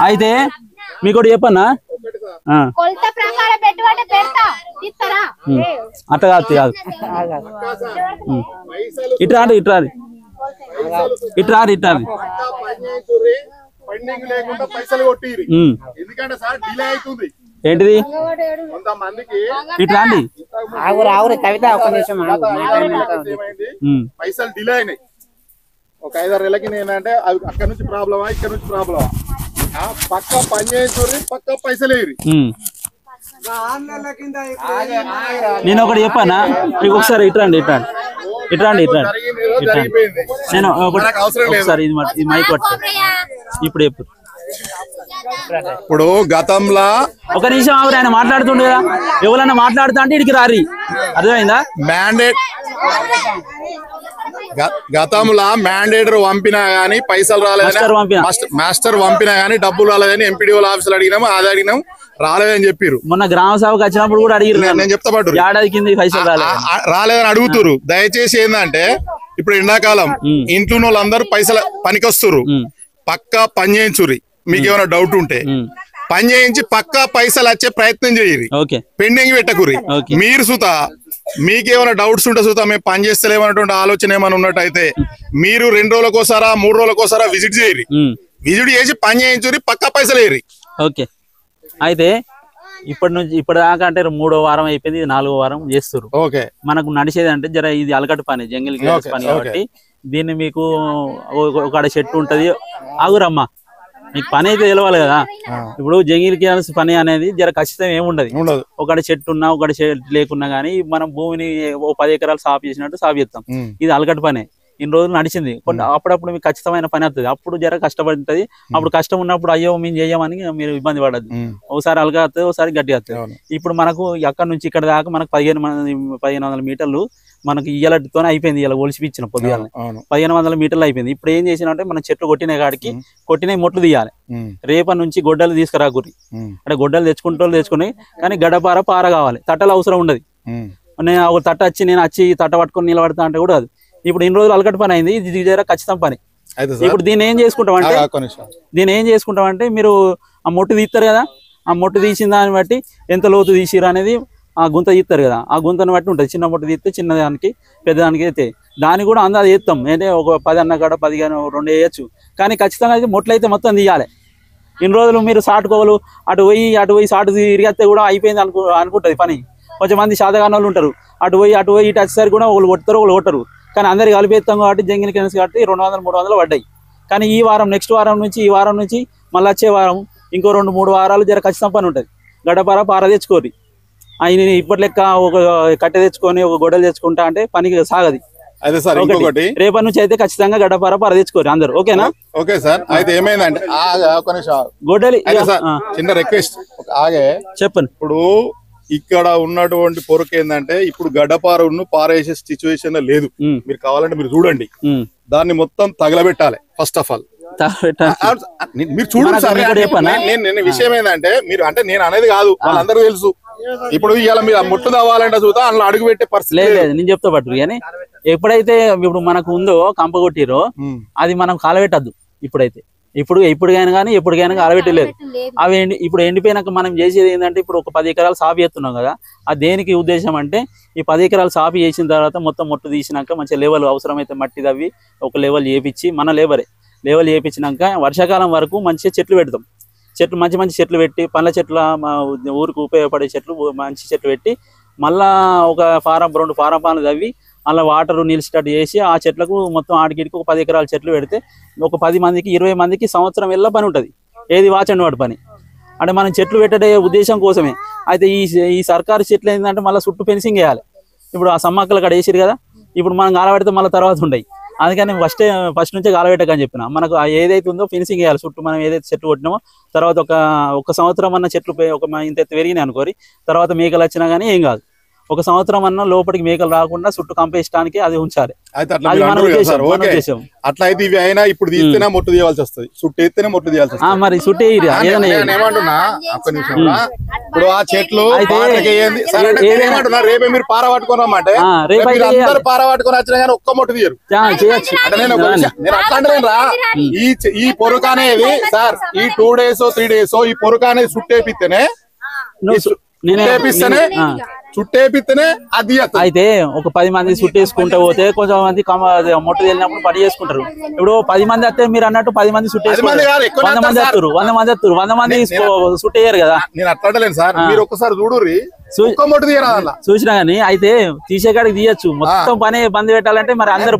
అయితే మీకు ఒకటి చెప్పన్నా, అట్లా కాదు కాదు ఇట్రాది ఇట్రాది ఇట్రాది ఇట్రాది ఏంటిది ఇట్రాండి కవిత ఒక నిమిషం పైసలు డిలే అయినాయి. ఒక 5-6 నెలలకి నేనంటే అక్కడ నుంచి ప్రాబ్లమా ఇక్కడ నుంచి ప్రాబ్లమా, పక్క పని చేసి పక్క పైసలు వేయరు. నేను ఒకటి చెప్పానా మీకు, ఒకసారి ఇట్రండి ఇట్రండి ఇట్రండి ఇట్రండి నేను ఒకసారి ఇది మైక్ పట్టు. ఇప్పుడు చెప్పు. ఇప్పుడు గతంలో ఒక నిమిషం ఆవిడ ఆయన మాట్లాడుతుండే కదా, ఎవరైనా మాట్లాడుతా అంటే ఇడికి రారి, అర్థమైందా? మ్యాండేట్ గతంలో మ్యాండేటర్ పంపినా గానీ పైసలు రాలేదని, మాస్టర్ పంపినా గానీ డబ్బులు రాలేదని ఎంపీడీఓ ఆఫీసులు అడిగినాము, అది అడిగినాం, రాలేదని చెప్పారు. మొన్న గ్రామ సభకు వచ్చినప్పుడు కూడా అడిగారు, నేను చెప్తా పట్టు ఏడాది కింద పైసలు రాలేదని అడుగుతారు. దయచేసి ఏంటంటే ఇప్పుడు ఎండాకాలం ఇంట్లో వాళ్ళందరూ పైసలు పనికొస్తురు, పక్కా పని చేయించుర్రి. మీకు ఏమైనా డౌట్ ఉంటే పని చేయించి పక్కా పైసలు వచ్చే ప్రయత్నం చేయరు, పెండింగ్ పెట్టకుర్రి. మీరు సుతా మీకేమైనా డౌట్స్ ఉంటే సుతా మేము పని చేస్తలేమన్నటువంటి ఆలోచన ఏమైనా ఉన్నట్టయితే మీరు 2 రోజులకోసారా 3 రోజులకోసారా విజిట్ చేయరు, విజిట్ చేసి పని చేయించుర్రి, పక్కా పైసలు వేయరు. ఓకే. అయితే ఇప్పటిదాకా అంటే 3వ వారం అయిపోయింది, 4వ వారం చేస్తారు. ఓకే. మనకు నడిచేది అంటే జర ఇది అలకట్ పని, జంగిల్ పని కాబట్టి దీన్ని మీకు ఒక చెట్టు ఉంటది, ఆగురమ్మా మీకు పని అయితే తెలవాలి కదా. ఇప్పుడు జంగిల్ క్యాన్స్ పని అనేది జర ఖచ్చితం ఏముండదు, ఒకటి చెట్టు ఉన్నా ఒకటి చెట్టు లేకున్నా గానీ మనం భూమిని 10 ఎకరాలు సాగు చేసినట్టు సాగు చేస్తాం. ఇది అలకట్ పనే, ఇన్ని రోజులు నడిచింది. అప్పుడప్పుడు మీకు ఖచ్చితమైన పని వస్తుంది, అప్పుడు జర కష్టపడుతుంది. అప్పుడు కష్టం ఉన్నప్పుడు అయ్యో మేము చేయమని మీరు ఇబ్బంది పడద్దు. ఒకసారి అలగా వస్తుంది, ఒకసారి గట్టిగా వస్తుంది. ఇప్పుడు మనకు అక్కడ నుంచి ఇక్కడ దాకా మనకు 1500 మీటర్లు మనకి ఇయ్యలతోనే అయిపోయింది. ఇలా ఒలిసిపించిన పొద్దుగాలని 1500 మీటర్లు అయిపోయింది. ఇప్పుడు ఏం చేసినంటే మనం చెట్లు కొట్టిన కాడికి కొట్టిన మొట్లు తీయాలి. రేపటి నుంచి గొడ్డలు తీసుకురాకురి, అంటే గొడ్డలు తెచ్చుకుని కానీ గడపార పార కావాలి, తట్టలు అవసరం ఉండదు. నేను ఒక తట్ట నేను వచ్చి తట్ట పట్టుకొని నిలబడతా అంటే కూడా అది. ఇప్పుడు ఇన్ని రోజులు అలకట్ పని అయింది, ఇది జర ఖచ్చితం పని. ఇప్పుడు దీన్ని ఏం చేసుకుంటామంటే మీరు ఆ మొట్టు తీస్తారు కదా, ఆ మొట్టు తీసిన దాన్ని బట్టి ఎంత లోతు తీసిరు అనేది ఆ గుంత తీస్తారు కదా, ఆ గుంతను బట్టి ఉంటుంది. చిన్న మొట్టు తీస్తే చిన్నదానికి పెద్దదానికి అయితే దాన్ని కూడా అందాది వేస్తాం. అంటే ఒక 10 అన్న కాడ 10 కానీ 2 వేయచ్చు, కానీ ఖచ్చితంగా అయితే మొట్లు అయితే మొత్తం తీయాలి. ఇన్ని రోజులు మీరు సాటుకోవాలి అటు పోయి సాటు తిరిగితే కూడా అయిపోయింది అనుకుంటుంది పని. కొంచెం మంది శాతగాని వాళ్ళు ఉంటారు, అటు పోయి ఇటు వచ్చేసరికి కూడా ఒకళ్ళు కొడతారు ఒకళ్ళు కొట్టరు. కానీ అందరికి కలిపేస్తాం కాబట్టి జంగిల్ కెన్స్ కాబట్టి 200-300 పడ్డాయి. కానీ ఈ వారం నెక్స్ట్ వారం నుంచి మళ్ళీ వచ్చే వారం ఇంకో 2-3 వారాలు జర ఖచ్చితం పని ఉంటుంది. గడపార పార తెచ్చుకోరి, ఆయన ఇప్పటి లెక్క ఒక కట్టె తెచ్చుకొని ఒక గొడ్డలు తెచ్చుకుంటా అంటే పనికి సాగది. రేపటి నుంచి అయితే ఖచ్చితంగా గడపార పార తెచ్చుకోరి అందరు. ఓకేనా? Okay sir. అయితే ఏమైందంటే గొడ్డలి చిన్న రిక్వెస్ట్ చెప్పండి. ఇప్పుడు ఇక్కడ ఉన్నటువంటి పొరకు ఏంటంటే ఇప్పుడు గడ్డపారను పారేసే సిచ్యువేషన్ లేదు. మీరు కావాలంటే మీరు చూడండి, దాన్ని మొత్తం తగలబెట్టాలి. ఫస్ట్ ఆఫ్ ఆల్ మీరు చూడండి సార్. నేను విషయం ఏంటంటే మీరు అంటే నేను అనేది కాదు, వాళ్ళందరూ తెలుసు. ఇప్పుడు ఇవాళ మీరు ముట్టు తవ్వాలంటే చూద్దా అందులో అడుగు పెట్టే పరిస్థితి లేదు. నేను చెప్తా పట్టు, కానీ ఎప్పుడైతే ఇప్పుడు మనకు ఉందో కంప కొట్టిరో అది మనం కాలబెట్టద్దు. ఇప్పుడుకైనా కానీ ఎప్పటికైనా కాలబెట్టలేదు. అవి ఇప్పుడు ఎండిపోయినాక మనం చేసేది ఏంటంటే ఇప్పుడు ఒక 10 ఎకరాలు సాగు చేస్తున్నాం కదా, అది దేనికి ఉద్దేశం అంటే ఈ 10 ఎకరాలు సాగు చేసిన తర్వాత మొత్తం మొట్టు తీసినాక మంచి లెవెల్ అవసరమైతే మట్టి తవ్వి ఒక లెవెల్ చేపించి మన లెవెల్ చేయించినాక వర్షాకాలం వరకు మంచిగా చెట్లు పెడతాం. మంచి చెట్లు పెట్టి పండ్ల చెట్ల ఊరికి ఉపయోగపడే చెట్లు మంచి చెట్లు పెట్టి మళ్ళా ఒక 2 ఫారం పాలు తవ్వి అలా వాటర్ నిలిచేటట్టు చేసి ఆ చెట్లకు మొత్తం ఆడికిడికి ఒక 10 ఎకరాల చెట్లు పెడితే ఒక 10 మందికి 20 మందికి సంవత్సరం వెళ్ళ పని ఉంటుంది. ఏది వాచండి వాడి పని అంటే మనం చెట్లు పెట్టే ఉద్దేశం కోసమే. అయితే ఈ సర్కారు చెట్లు ఏంటంటే మళ్ళీ చుట్టూ ఫెన్సింగ్ వేయాలి. ఇప్పుడు ఆ సమ్మక్కలు అక్కడ వేసిరు కదా, ఇప్పుడు మనం కాలబెడితే మళ్ళీ తర్వాత ఉంటాయి. అందుకని ఫస్ట్ నుంచే గాలబెట్టకని చెప్పిన. మనకు ఏదైతే ఉందో ఫినిషింగ్ చేయాలి చుట్టూ. మనం ఏదైతే చెట్లు కొట్టినామో తర్వాత ఒక సంవత్సరం అన్న చెట్లు ఇంత పెరిగినాయి అనుకోరి, తర్వాత మేకలు వచ్చినా కానీ ఏం కాదు. ఒక సంవత్సరం అన్న లోపలికి మేకలు రాకుండా చుట్టూ కంపేయడానికి అది ఉంచాలి. అది మన ఉద్దేశం. అట్లా అయితే ఇవి అయినా ఇప్పుడు తీస్తేనే మొట్టు తీయాల్సి వస్తుంది, చుట్టూ ఎత్తేనే మొట్టు తీయాల్సి వస్తుంది. మరి చుట్టూ ఏమంటున్నా ఒక్క నిమిషం, ఇప్పుడు ఆ చెట్లు ఏమంటున్నా రేపే మీరు పార పట్టుకుని రమ్మంటే అందరు పార పట్టుకొని వచ్చినా కానీ ఒక్క మొట్టు తీయరు. అంటే నేను అట్లా అంటేరా ఈ పొరుక అనేది సార్ ఈ 2 days 3 days ఈ పొరుక అనేది చుట్టేపిస్తేనే చుట్టేపిస్తేనే అది. అయితే ఒక 10 మంది చుట్టేసుకుంటూ పోతే కొంచెం మంది మొట్ట వెళ్ళినప్పుడు పని చేసుకుంటారు. ఇప్పుడు 10 మంది వస్తే మీరు అన్నట్టు 10 మంది చుట్టేసుకుంటారు, 100 మంది వస్తారు, 100 మంది చుట్టేయరు కదా. నేను అట్లాడలేను సార్, మీరు ఒక్కసారి చూడుర్రి చూసినా గానీ. అయితే తీసే కాడికి తీయచ్చు, మొత్తం పని బంద్ పెట్టాలంటే మరి అందరు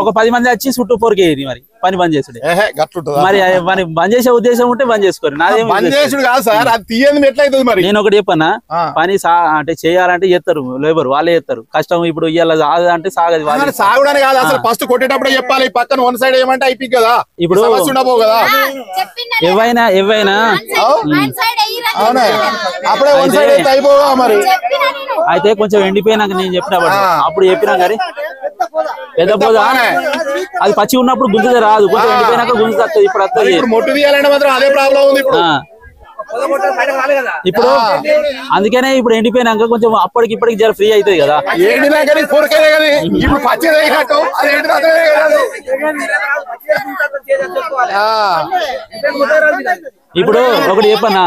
ఒక 10 మంది వచ్చి చుట్టూ పొరికేది, మరి పని బంద్ చేసుడు. మరి బంద్ చేసే ఉద్దేశం ఉంటే బంద్ చేసుకోరు. నేను ఒకటి చెప్పన్నా, పని అంటే చేయాలంటే చేస్తారు, లేబర్ వాళ్ళే చేస్తారు. కష్టం ఇప్పుడు ఇవాళ అంటే సాగదు. సాగుడని కాదు అసలు, ఫస్ట్ కొట్టేటప్పుడే చెప్పాలి పక్కన 1 side ఏమంటే అయిపోయి కదా. ఇప్పుడు కదా ఏవైనా అప్పుడే 1 side అయితే అయిపోగా మరి. అయితే కొంచెం ఎండిపోయినాక నేను చెప్పినప్పుడు అప్పుడు చెప్పినా కానీ పెద్ద పోదా అది పచ్చి ఉన్నప్పుడు గుంజుదే రాదు, కొంచెం ఎండిపోయినాక గుంజు వస్తుంది. ఇప్పుడు వస్తుంది మొట్టు తీయాలంటే మాత్రం అదే ప్రాబ్లం ఉంది ఇప్పుడు. అందుకనే ఇప్పుడు ఎండిపోయినాక కొంచెం అప్పటికి జర ఫ్రీ అవుతుంది కదా. ఇప్పుడు ఒకటి చెప్పన్నా,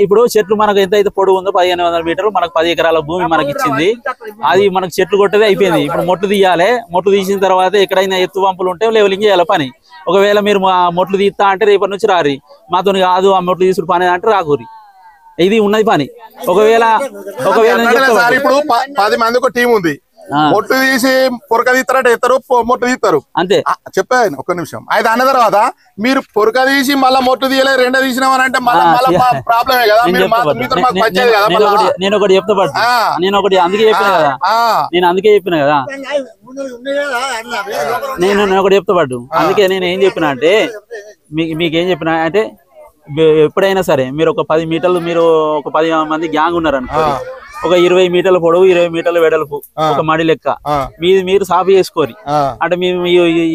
ఇప్పుడు చెట్లు మనకు ఎంత అయితే పొడవు ఉందో 1500 మీటర్లు, మనకు 10 ఎకరాల భూమి మనకి ఇచ్చింది. అది మనకు చెట్లు కొట్టేది అయిపోయింది. ఇప్పుడు మొట్లు తీయాలి. మొట్లు తీసిన తర్వాత ఎక్కడైనా ఎత్తు వంపులు ఉంటే లెవెలింగ్ చేయాలి పని. ఒకవేళ మీరు మొట్లు తీస్తా అంటే రేపటి నుంచి రారి, మాతో కాదు ఆ మొట్లు తీసుడు పని అంటే రాకూరి. ఇది ఉన్నది పని. ఒకవేళ ఇప్పుడు 10 మంది ఒక టీం ఉంది, మొట్టు తీసి పొరక తీస్తారంటే ఎత్తారు, మొట్టు తీస్తారు అంతే. చెప్పాను ఒక్క నిమిషం. అయితే అన్న తర్వాత మీరు పొరక తీసి మళ్ళీ మొట్టు తీయలేదు, 2 తీసినామని అంటే ప్రాబ్లమే కదా. నేను ఒకటి చెప్తా పట్టు, నేను ఒకటి అందుకే చెప్పిన కదా, నేను ఒకటి చెప్తా పట్టు. అందుకే నేను ఏం చెప్పిన అంటే మీకేం చెప్పిన అంటే ఎప్పుడైనా సరే మీరు ఒక 10 మీటర్లు, మీరు ఒక 10 మంది గ్యాంగ్ ఉన్నారనుకో, ఒక 20 మీటర్ల పొడవు 20 మీటర్ల వెడల్పు ఒక మడి లెక్క మీరు సాఫీ చేసుకోరి. అంటే మేము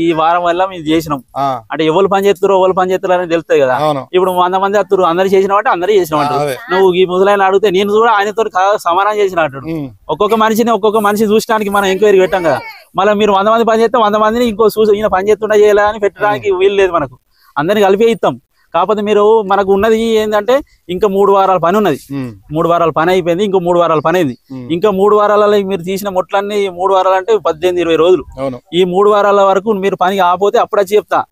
ఈ వారం వల్ల మేము చేసినాం అంటే ఎవరు పని చేస్తారో అని తెలుస్తాయి కదా. ఇప్పుడు 100 మంది వస్తారు, అందరు చేసినామంటే అందరూ చేసినామంటారు. నువ్వు ఈ ముసలాయన అడిగితే నేను కూడా ఆయనతో సమానం చేసినట్టు. ఒక్కొక్క మనిషి చూసడానికి మనం ఎంక్వైరీ పెట్టాం కదా. మళ్ళీ మీరు 100 మంది పని చేస్తే 100 మందిని ఇంకో ఈయన పని చేస్తుండే చేయాలని పెట్టడానికి వీలు లేదు. మనకు అందరిని కలిపే ఇస్తాం. కాకపోతే మీరు మనకు ఉన్నది ఏంటంటే ఇంకా 3 వారాల పని ఉన్నది. 3 వారాల పని అయిపోయింది, ఇంకో 3 వారాల పని అయింది. ఇంకా 3 వారాలలో మీరు తీసిన మొట్లన్నీ 3 వారాలు అంటే 18-20 రోజులు. ఈ 3 వారాల వరకు మీరు పని ఆపోతే అప్పుడు వచ్చి చెప్తా.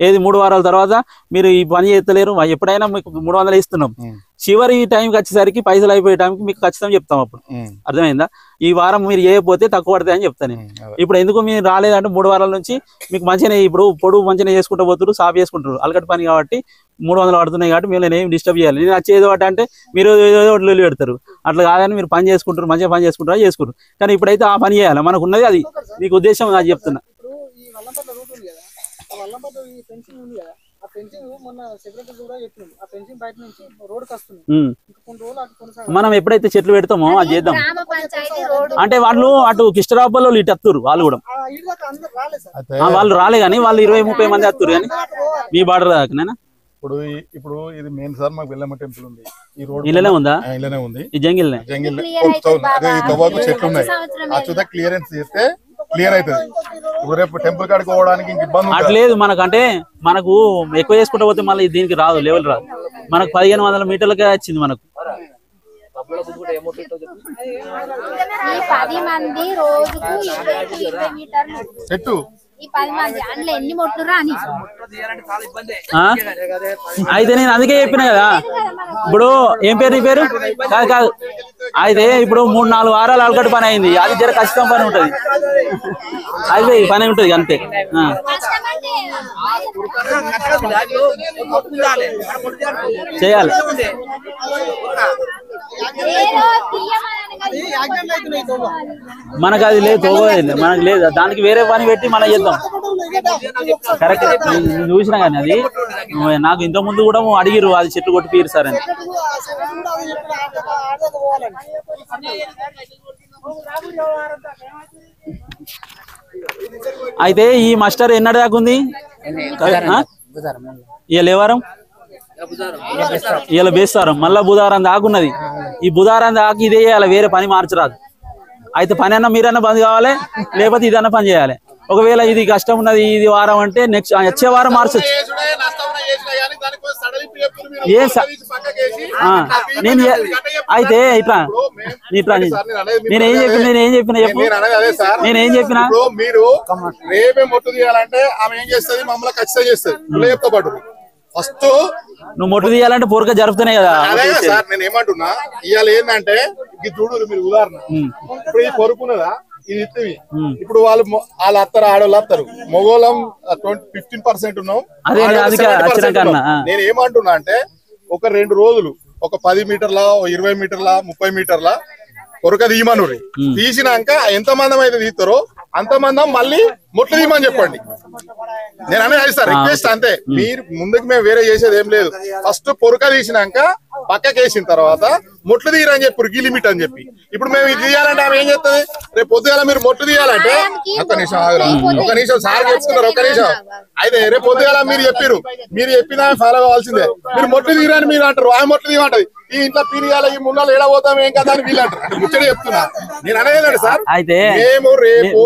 ఏది 3 వారాల తర్వాత మీరు ఈ పని చేస్తలేరు, ఎప్పుడైనా మీకు 300 ఇస్తున్నాం. చివరి టైంకి వచ్చేసరికి పైసలు అయిపోయే టైంకి మీకు ఖచ్చితంగా చెప్తాం. అప్పుడు అర్థమైందా? ఈ వారం మీరు చేయకపోతే తక్కువ పడతాయి అని చెప్తాను. ఇప్పుడు ఎందుకు మీరు రాలేదంటే 3 వారాల నుంచి మీకు మంచిగా ఇప్పుడు పొడుగు మంచిగా చేసుకుంటూ పోతున్నారు, సాఫ్ చేసుకుంటారు. అలకటి పని కాబట్టి 300 పడుతున్నాయి కాబట్టి మీరు నేను ఏం డిస్టర్బ్ చేయాలి. నేను వచ్చేది ఒకటి అంటే మీరు ఏదో పెడతారు. అట్లా కాదని మీరు పని చేసుకుంటారు, మంచిగా పని చేసుకుంటారు. కానీ ఇప్పుడైతే ఆ పని చేయాలి. మనకు ఉన్నది అది. మీకు ఉద్దేశం నాకు చెప్తున్నా. మనం ఎప్పుడైతే చెట్లు పెడతామో అది చేద్దాం. అంటే వాళ్ళు అటు కిష్టరాపల్లో ఇటు వస్తారు, వాళ్ళు కూడా వాళ్ళు రాలే కానీ వాళ్ళు 20-30 మంది వస్తారు. కానీ మీ బార్డర్ దాకా ఇప్పుడు ఇది మెయిన్ సార్ మాకు వెల్లమ్మ టెంపుల్ ఉంది. ఈ రోడ్ ఇళ్ళనే ఉందా? ఇళ్ళనే ఉంది. ఈ జంగిల్ చెట్లు ఉన్నాయి. అచ్చుదా క్లియరెన్స్ చేస్తే క్లియర్ అవుతుంది. రేపు టెంపుల్ కాడికి పోవడానికి ఇబ్బంది అట్లేదు. మనకంటే మనకు ఎక్కువ చేసుకుంటూ పోతే మళ్ళీ దీనికి రాదు, లెవెల్ రాదు. మనకు 1500 మీటర్లకే వచ్చింది. మనకు 10 మంది రోజుకు 20 మీటర్లు చెట్టు. ఈ 10 మంది అందులో ఎన్ని మొట్లు రాని. అయితే నేను అందుకే చెప్పినా కదా. ఇప్పుడు ఏం పేరు నీ పేరు? కాదు అయితే ఇప్పుడు 3-4 వారాలు అలకటి పని అయింది. అది జర ఖచ్చితం పని ఉంటది, అది పని ఉంటది అంతే. చేయాలి. మనకు అది లేదు, తోగలేదు మనకు లేదు. దానికి వేరే పని పెట్టి మనం చేద్దాం. కరెక్ట్ చూసినా కానీ అది నాకు ఇంత ముందు కూడా అడిగిరు అది చెట్టు కొట్టి పీరు సార్ అని. అయితే ఈ మాస్టర్ ఎన్నటి దాకా ఉంది? ఇవాళ ఏ వారం? ఇవాళ బేస్తారం, మళ్ళా బుధవారం దాకున్నది. ఈ బుధవారం దాకా ఇదే చేయాలి, వేరే పని మార్చరాదు. అయితే పని అన్నా మీరన్నా బంద్ కావాలి, లేకపోతే ఇదన్నా పని చేయాలి. ఒకవేళ ఇది కష్టం ఉన్నది ఇది వారం అంటే నెక్స్ట్ వచ్చే వారం మార్చొచ్చు. నేను అయితే ఇట్లా నేనేం చెప్పిన చెప్పు. నేనేం చెప్పినా మీరు రేపే మొట్టు తీయాలంటే ఆమె ఏం చేస్తుంది, మమ్మల్ని ఖచ్చితంగా చేస్తుంది. రేపుతో పాటు ఫస్ట్ నువ్వు మొట్టు తీయాలంటే పొరక జరుపుతున్నాయి కదా. అదే సార్ నేను ఏమంటున్నా, ఇవాళ ఏంటంటే ఇది చూడు మీరు ఉదాహరణ, ఇప్పుడు ఈ పొరుకున్నదా ఇది ఇత్తవి. ఇప్పుడు వాళ్ళు అత్తారు, ఆడవాళ్ళు అత్తారు, మగోళం 15% ఉన్నాం. నేను ఏమంటున్నా అంటే ఒక 2 రోజులు ఒక 10 మీటర్ల 20 మీటర్ల 30 మీటర్ల కొరక తీయమనురి. తీసినాక ఎంత మందం అయితే తీస్తారో అంతమందం మళ్ళీ మొట్లు తీయమని చెప్పండి. నేను అనేది సార్ రిక్వెస్ట్ అంతే. మీరు ముందుకు మేము వేరే చేసేది ఏం లేదు. ఫస్ట్ పొరక తీసినాక పక్కకేసిన తర్వాత మొట్లు తీయరని చెప్పారు గీ లిమిట్ అని చెప్పి. ఇప్పుడు మేము ఇది తీయాలంటే ఆమె ఏం చేస్తుంది, రేపు పొద్దుగాల మీరు మొట్లు తీయాలంటే ఒక నిమిషం సార్ చెప్తున్నారు, ఒక నిమిషం. అయితే రేపు పొద్దుగాల మీరు చెప్పారు, మీరు చెప్పిన ఫాలో కావాల్సిందే. మీరు మొట్లు తీయరని మీరు అంటారు, ఆ మొట్లు తీయమంటది. ఈ ఇంట్లో పీరియాల ఈ మున్నాలు ఏడబోతాం ఏం కదా అని వీళ్ళు అంటారు. అంటే ముచ్చట చెప్తున్నా నేను అనేది సార్. అయితే మేము రేపు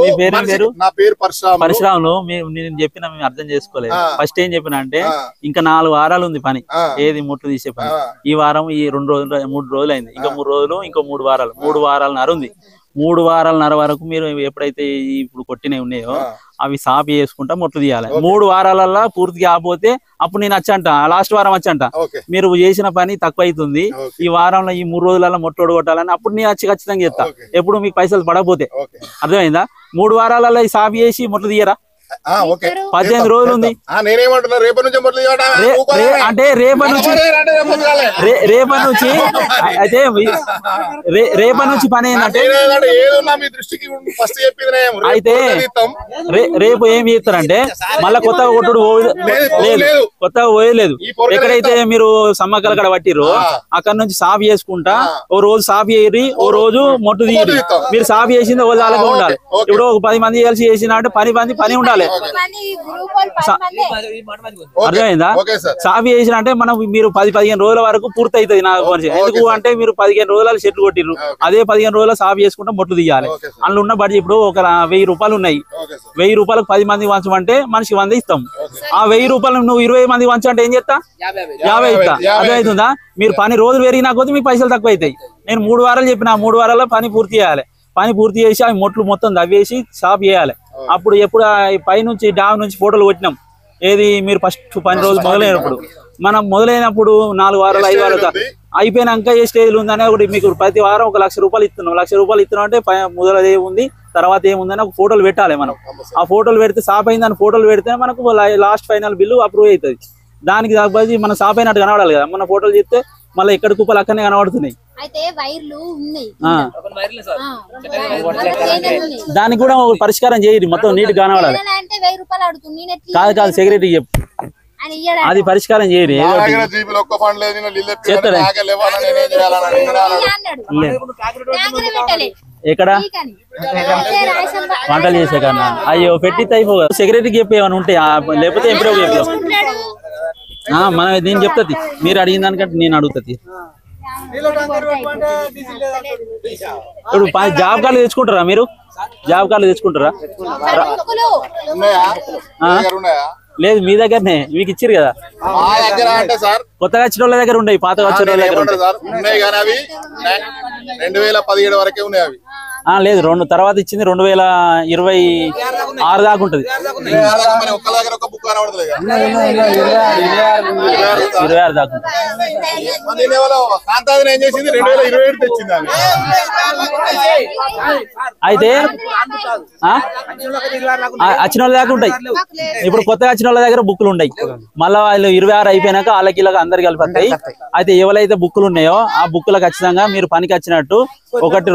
నా పేరు పరశురాములు నేను చెప్పిన మేము అర్థం చేసుకోలేదు. ఫస్ట్ ఏం చెప్పిన అంటే ఇంకా 4 వారాలు ఉంది పని, ఏది మొట్లు తీసే పని. ఈ వారం ఈ 2 రోజులు 3 రోజులు అయింది, ఇంకా 3 రోజులు ఇంకో 3 వారాలు 3 వారాలన్నర ఉంది. 3 వారాలన్నర వరకు మీరు ఎప్పుడైతే ఇప్పుడు కొట్టినవి ఉన్నాయో అవి సాపి చేసుకుంటా మొట్లు తీయాలి. 3 వారాలలో పూర్తి కాకపోతే అప్పుడు నేను వచ్చంట, లాస్ట్ వారం వచ్చంట మీరు చేసిన పని తక్కువ అవుతుంది, ఈ వారంలో ఈ 3 రోజులలో మొట్లు కొట్టాలని అప్పుడు నేను వచ్చి ఖచ్చితంగా చేస్తా. ఎప్పుడు మీకు పైసలు పడకపోతే. అర్థమైందా? 3 వారాలలో ఈ సాపి చేసి మొట్లు తీయరా? 18 రోజులు ఉంది. నేనేమంటున్నా రేపటి నుంచి మొట్లు అంటే రేపటి నుంచి అయితే రేపటి నుంచి పని ఏంటంటే అయితే రేపు ఏం చేస్తారంటే మళ్ళా కొత్తగా కొట్టుడు లేదు, కొత్తగా పోయలేదు. ఎక్కడైతే మీరు సమ్మక్కల కడ పట్టిరో అక్కడ నుంచి సాఫ్ చేసుకుంటా ఓ రోజు సాఫ్ చేయరి, ఓ రోజు మొట్టు తీయరి. మీరు సాఫ్ చేసింది ఓ అలాగే ఉండాలి. ఇప్పుడు ఒక 10 మంది కలిసి చేసిన అంటే పని ఉండాలి. అర్థమైందా? సాఫీ చేసిన అంటే మనం మీరు 10-15 రోజుల వరకు పూర్తి అవుతుంది నాకు మనిషి. ఎందుకు అంటే మీరు 15 రోజులు చెట్లు కొట్టిర్రు, అదే 15 రోజులు సాఫీ చేసుకుంటే మొట్లు తీయాలి. అందులో ఉన్న బడ్జెట్ ఇప్పుడు ఒక 1000 రూపాయలు ఉన్నాయి. 1000 రూపాయలకు 10 మంది వంచమంటే మనిషికి 100 ఇస్తాం. ఆ 1000 రూపాయలు నువ్వు 20 మంది వంచంటే ఏం చేస్తా? 50 ఇస్తా. అర్థమవుతుందా? మీరు పని రోజులు పెరిగినా కొద్ది మీకు పైసలు తక్కువ అవుతాయి. నేను 3 వారాలు చెప్పిన, 3 వారాల్లో పని పూర్తి చేయాలి. పని పూర్తి చేసి అవి మొట్లు మొత్తం దవ్వేసి సాఫ్ చేయాలి. అప్పుడు ఎప్పుడు పైనుంచి డ్యామ్ నుంచి ఫోటోలు కొట్టినాం, ఏది మీరు ఫస్ట్ పని రోజు మొదలైనప్పుడు. మనం మొదలైనప్పుడు 4 వారాలు 5 వారాలు అయిపోయినాక ఏ స్టేజ్లు ఉందనే ఒకటి మీకు ప్రతి వారం 1 లక్ష రూపాయలు ఇస్తున్నాం. 1 లక్ష రూపాయలు ఇస్తున్నాం అంటే మొదలది ఏముంది, తర్వాత ఏముందని ఒక ఫోటోలు పెట్టాలి మనం. ఆ ఫోటోలు పెడితే సాఫ్ అయిందని ఫోటోలు పెడితే మనకు లాస్ట్ ఫైనల్ బిల్లు అప్రూవ్ అవుతుంది. దానికి తగ్గది మనం సాఫ్ అయినట్టు కనబడాలి కదా. మన ఫోటోలు చెప్తే మళ్ళీ ఎక్కడ కుప్పలు అక్కడనే కనబడుతున్నాయి. దానికి కూడా పరిష్కారం చేయరు, మొత్తం నీట్ కనబడాలి. కాదు సెక్రటరీ చెప్పు, అది పరిష్కారం చేయరు. ఎక్కడ వంటలు చేసే కన్నా అయ్యో పెట్టి అయిపో. సెక్రటరీకి చెప్పి ఏమైనా ఉంటే, లేకపోతే ఎప్పుడో చెప్పాం. మనం నేను చెప్తుంది, మీరు అడిగిన దానికంటే నేను అడుగుతుంది. ఇప్పుడు జాబ్ కార్డు తెచ్చుకుంటారా మీరు? జాబ్ కార్డు తెచ్చుకుంటారా? లేదు మీ దగ్గరనే, మీకు ఇచ్చారు కదా. కొత్తగా వచ్చిన వాళ్ళ దగ్గర ఉన్నాయి, పాతగా వచ్చిన వాళ్ళ దగ్గర ఉన్నాయి కానీ అవి 2017 వరకే ఉన్నాయి. అవి లేదు 2 తర్వాత ఇచ్చింది 2026 దాకా ఉంటుంది. 26 దాకా అయితే వచ్చిన వాళ్ళ దాకా ఉంటాయి. ఇప్పుడు కొత్తగా వచ్చిన వాళ్ళ దగ్గర బుక్లు ఉంటాయి. మళ్ళీ వాళ్ళు 26 అయిపోయినాక వాళ్ళకి ఇలా అందరు కలిపి వస్తాయి. అయితే ఎవరైతే బుక్లు ఉన్నాయో ఆ బుక్లు ఖచ్చితంగా మీరు పనికి వచ్చినట్టు ఒకటి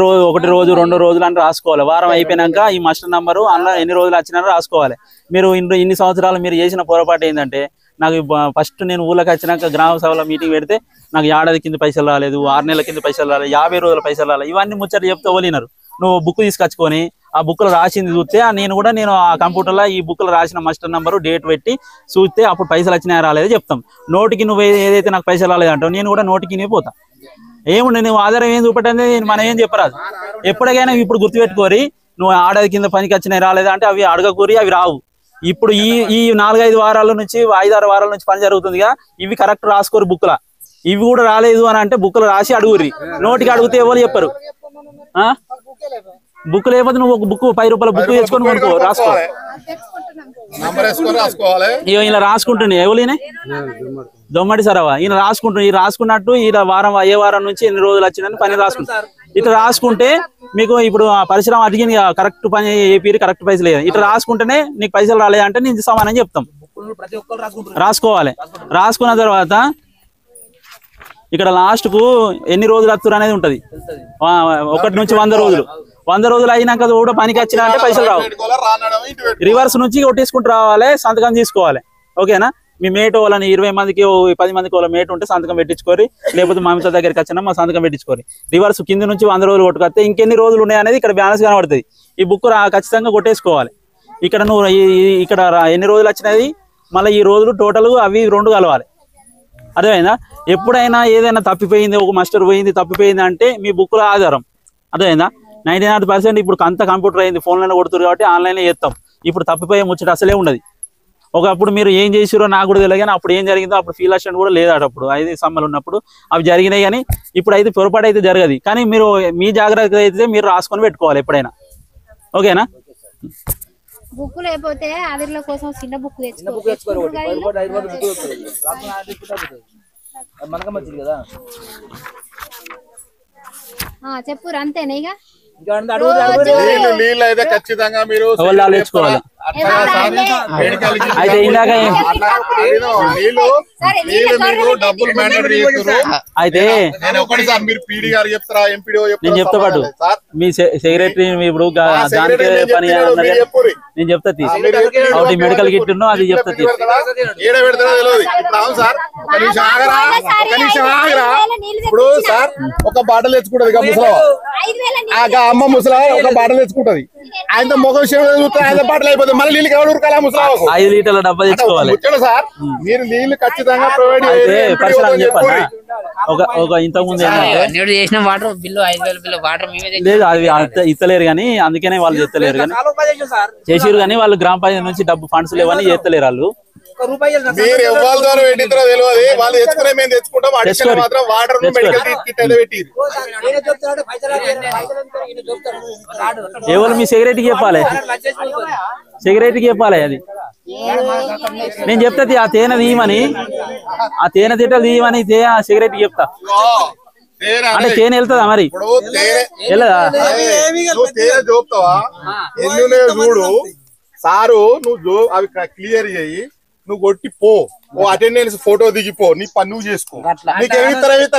రోజు 2 రోజులు అని రాసుకోవాలి. వారం అయిపోయినాక ఈ మాస్టర్ నంబరు అందులో ఎన్ని రోజులు వచ్చినారో రాసుకోవాలి. మీరు ఇన్ని సంవత్సరాలు మీరు చేసిన పొరపాటు ఏంటంటే, నాకు ఫస్ట్ నేను ఊళ్ళకి వచ్చినాక గ్రామ సభలో మీటింగ్ పెడితే నాకు ఏడాది కింద పైసలు రాలేదు, 6 నెలల కింద పైసలు రాలేదు, 50 రోజుల పైసలు రాలేదు, ఇవన్నీ ముచ్చట్లు చెప్తే వలినారు. నువ్వు బుక్ తీసుకొచ్చుకొని ఆ బుక్లో రాసింది చూస్తే నేను ఆ కంప్యూటర్లో ఈ బుక్లో రాసిన మాస్టర్ నంబరు డేట్ పెట్టి చూస్తే అప్పుడు పైసలు వచ్చినాయా రాలేదో చెప్తాం. నోటికి నువ్వు ఏదైతే నాకు పైసలు రాలేదంటావు నేను కూడా నోటికి పోతా. ఏముండే నువ్వు ఆధారం ఏం చూపెట్టండి మనం ఏం చెప్పరాదు. ఎప్పటికైనా ఇప్పుడు గుర్తుపెట్టుకోరి, నువ్వు ఆడది కింద పనికి వచ్చినాయి రాలేదా అంటే అవి అడగకూరి, అవి రావు. ఇప్పుడు ఈ 4-5 వారాల నుంచి 5-6 వారాల నుంచి పని జరుగుతుందిగా, ఇవి కరెక్ట్ రాసుకోరు బుక్లా. ఇవి కూడా రాలేదు అని అంటే బుక్లు రాసి అడుగురి. నోటికి అడిగితే ఎవరు చెప్పరు. బుక్ లేకపోతే నువ్వు ఒక బుక్ 10 రూపాయల బుక్ తెచ్చుకొని కొనుక్కో, రాసుకో. ఇలా రాసుకుంటుండే ఎవరినే దొమ్మడి సరవా ఈయన రాసుకుంటుంది. రాసుకున్నట్టు ఇలా ఏ వారం నుంచి ఎన్ని రోజులు వచ్చిందని పని రాసుకుంటారు. ఇట్లా రాసుకుంటే మీకు ఇప్పుడు ఆ పరిశ్రమ అడిగింది కరెక్ట్ పని ఏపీ కరెక్ట్ పైసలు లేదు. ఇట్లా రాసుకుంటేనే నీకు పైసలు రాలేదంటే నేను సమానం చెప్తాం. రాసుకోవాలి. రాసుకున్న తర్వాత ఇక్కడ లాస్ట్ కు ఎన్ని రోజులు వస్తారు అనేది ఉంటది. 1 నుంచి 100 రోజులు. 100 రోజులు అయినాక కూడా పనికి వచ్చినా అంటే పైసలు రావు. రివర్స్ నుంచి కొట్టేసుకుంటూ రావాలి, సంతకం తీసుకోవాలి. ఓకేనా? మీ మేట వాళ్ళని 20 మందికి 10 మందికి వాళ్ళ మేట ఉంటే సంతకం పెట్టించుకోరి, లేకపోతే మమత దగ్గరికి వచ్చినా మా సంతకం పెట్టించుకోరి. రివర్స్ కింద నుంచి 100 రోజులు కొట్టుకొస్తే ఇంకెన్ని రోజులు ఉన్నాయనేది ఇక్కడ బ్యాలెన్స్ కనబడుతుంది. ఈ బుక్ ఖచ్చితంగా కొట్టేసుకోవాలి. ఇక్కడ నువ్వు ఇక్కడ ఎన్ని రోజులు వచ్చినది మళ్ళీ ఈ రోజులు టోటల్ అవి 2 కలవాలి. అర్థమైందా? ఎప్పుడైనా ఏదైనా తప్పిపోయింది, ఒక మాస్టర్ పోయింది తప్పిపోయింది అంటే మీ బుక్లో ఆధారం. అర్థమైందా? 99% ఇప్పుడు అంత కంప్యూటర్ అయింది, ఫోన్లోనే కొడుతున్నారు కాబట్టి ఆన్లైన్లో చేస్తాం. ఇప్పుడు తప్పిపోయే ముచ్చట అసలే ఉండదు. ఒకప్పుడు మీరు ఏం చేసిరో నాకు కూడా తెలియదు, కానీ అప్పుడు ఏం జరిగిందో అప్పుడు ఫీల్ అసిస్టెంట్ కూడా లేదు. అప్పుడు 5 సమ్మలు ఉన్నప్పుడు అవి జరిగినాయి, కానీ ఇప్పుడు అయితే పొరపాటు అయితే జరగదు. కానీ మీరు మీ జాగ్రత్త అయితే మీరు రాసుకొని పెట్టుకోవాలి ఎప్పుడైనా. ఓకేనా? బుక్ లేకపోతే అదిర్ల కోసం చిన్న బుక్ చెప్పురు అంతేనా? ఇక నీళ్ళు అయితే ఖచ్చితంగా మీరు అయితే ఇందాక డబ్బులు మ్యాండేటరీ చేస్తున్నారు. అయితే మీరు పీడీ గారు చెప్తారా, ఎంపీడీ నేను చెప్తా పాటు మీ సెక్రటరీ ఇప్పుడు దానికి పని నేను చెప్తా. ఒకటి మెడికల్ కిట్ అది చెప్తా. ఇప్పుడు సార్ ఒక బాటలు తెచ్చుకుంటది అమ్మ ముసలా, ఒక బాటలు తెచ్చుకుంటది. ఆయన మొగం చూస్తే ఆయన బాటలు అయిపోతుంది. మళ్ళీ నీళ్ళకి ఎవరు ఉరకాల ముసలా 5 లీటర్ల డబ్బా తెచ్చుకోవాలి సార్. మీరు నీళ్లు ఖచ్చితంగా ప్రొవైడ్ చెప్పండి. ఒక ఇంతకు ముందు లేదు అది ఇస్తలేరు, కానీ అందుకనే వాళ్ళు చేస్తలేరు. కానీ చేసిరు, కానీ వాళ్ళు గ్రామ పంచాయతీ నుంచి డబ్బు ఫండ్స్ లేవని చేస్తలేరు. వాళ్ళు మీరు ఎవరి ద్వారా పెట్టిస్తారో తెలియదు. వాళ్ళు తెచ్చుకునే మేము తెచ్చుకుంటాం. మాత్రం వాటర్ మెడికల్ కిట్ అయితే పెట్టి ఎవరు మీ సెక్రటరీకి చెప్పాలి, సెక్రటరీకి చెప్పాలి. అది నేను చెప్తా. ఆ తేనె తీయమని, ఆ తేనె తిట్టలు తీయమని సెక్రటరీకి చెప్తా. అంటే తేనె వెళ్తుందా మరి? వెళ్ళదా? చూపుతావా ఎన్ని చూడు సారు. నువ్వు అవి క్లియర్ చేయి, నువ్వు కొట్టి పో. ఓ అటెండెన్స్ ఫోటో దిగిపో, నీ పని నువ్వు చేసుకో. నీకు ఏమిస్తారా అయితే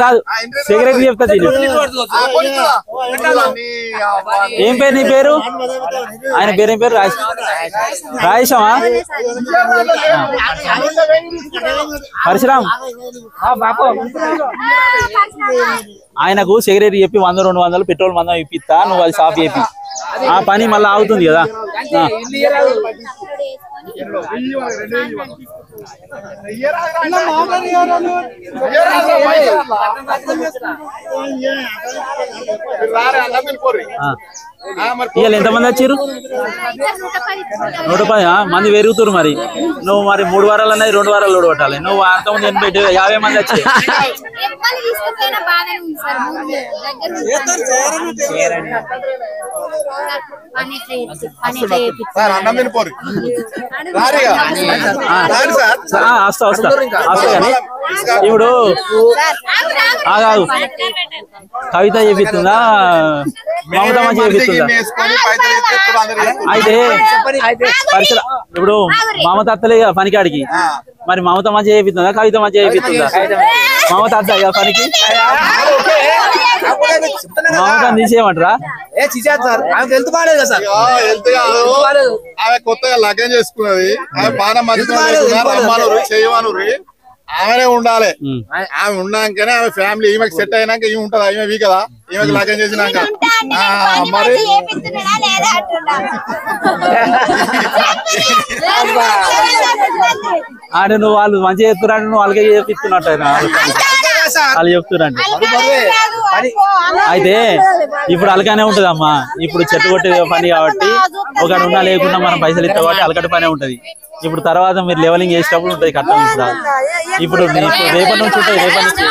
కాదు సెక్రటరీ చెప్తా. ఏం పేరు నీ పేరు? ఆయన పేరు ఏం పేరు? రాయేశమా? పరశురామ్ ఆయనకు సెక్రటరీ చెప్పి 100-200 పెట్రోల్ మందం ఇప్పిస్తా, నువ్వు అది సాఫ్ చెప్పి. ఆ పని మళ్ళీ ఆగుతుంది కదా. ఇవాళ ఎంతమంది వచ్చారు? 110 మంది పెరుగుతారు. మరి నువ్వు మరి 3 వారాలు అన్నది 2 వారాలు లోడ్ కొట్టాలి. నువ్వు అంతమంది 50 మంది వచ్చి వస్తా కానీ ఇప్పుడు కవిత చేపిస్తుందా మమతమ్మ చేపిస్తుందా? అయితే పరిసర ఇప్పుడు మమత అత్తలే పనికాడికి, మరి మమత మంచి చేపిస్తుందా కవిత మంచి చేపిస్తుందా? మమత అత్త ఇక పనికి మమత తీసేయమంటారా? ఆమె కొత్తగా లగ్నం చేసుకున్నది, ఆమె బాగా మంది చేయమను, ఆమెనే ఉండాలి. ఆమె ఉన్నాకనే ఆమె ఫ్యామిలీ ఈమెకి సెట్ అయినాక ఈమె ఉంటది. ఈమె వీ కదా, ఈమెకి లగ్నం చేసినాక మరి అంటే నువ్వు వాళ్ళు మంచిగా చెప్తున్నారు, నువ్వు వాళ్ళకే చేపిస్తున్నట్టు వాళ్ళు చెప్తున్నారు. అయితే ఇప్పుడు అలకానే ఉంటదమ్మా. ఇప్పుడు చెట్టు కొట్టే పని కాబట్టి ఒకటి ఉన్నా లేకున్నా మనం పైసలు ఇస్తాం కాబట్టి అలకటి పనే ఉంటది. ఇప్పుడు తర్వాత మీరు లెవెలింగ్ చేసేటప్పుడు ఉంటుంది కట్టం. ఇప్పుడు రేపటి నుంచి ఉంటుంది, రేపటి నుంచి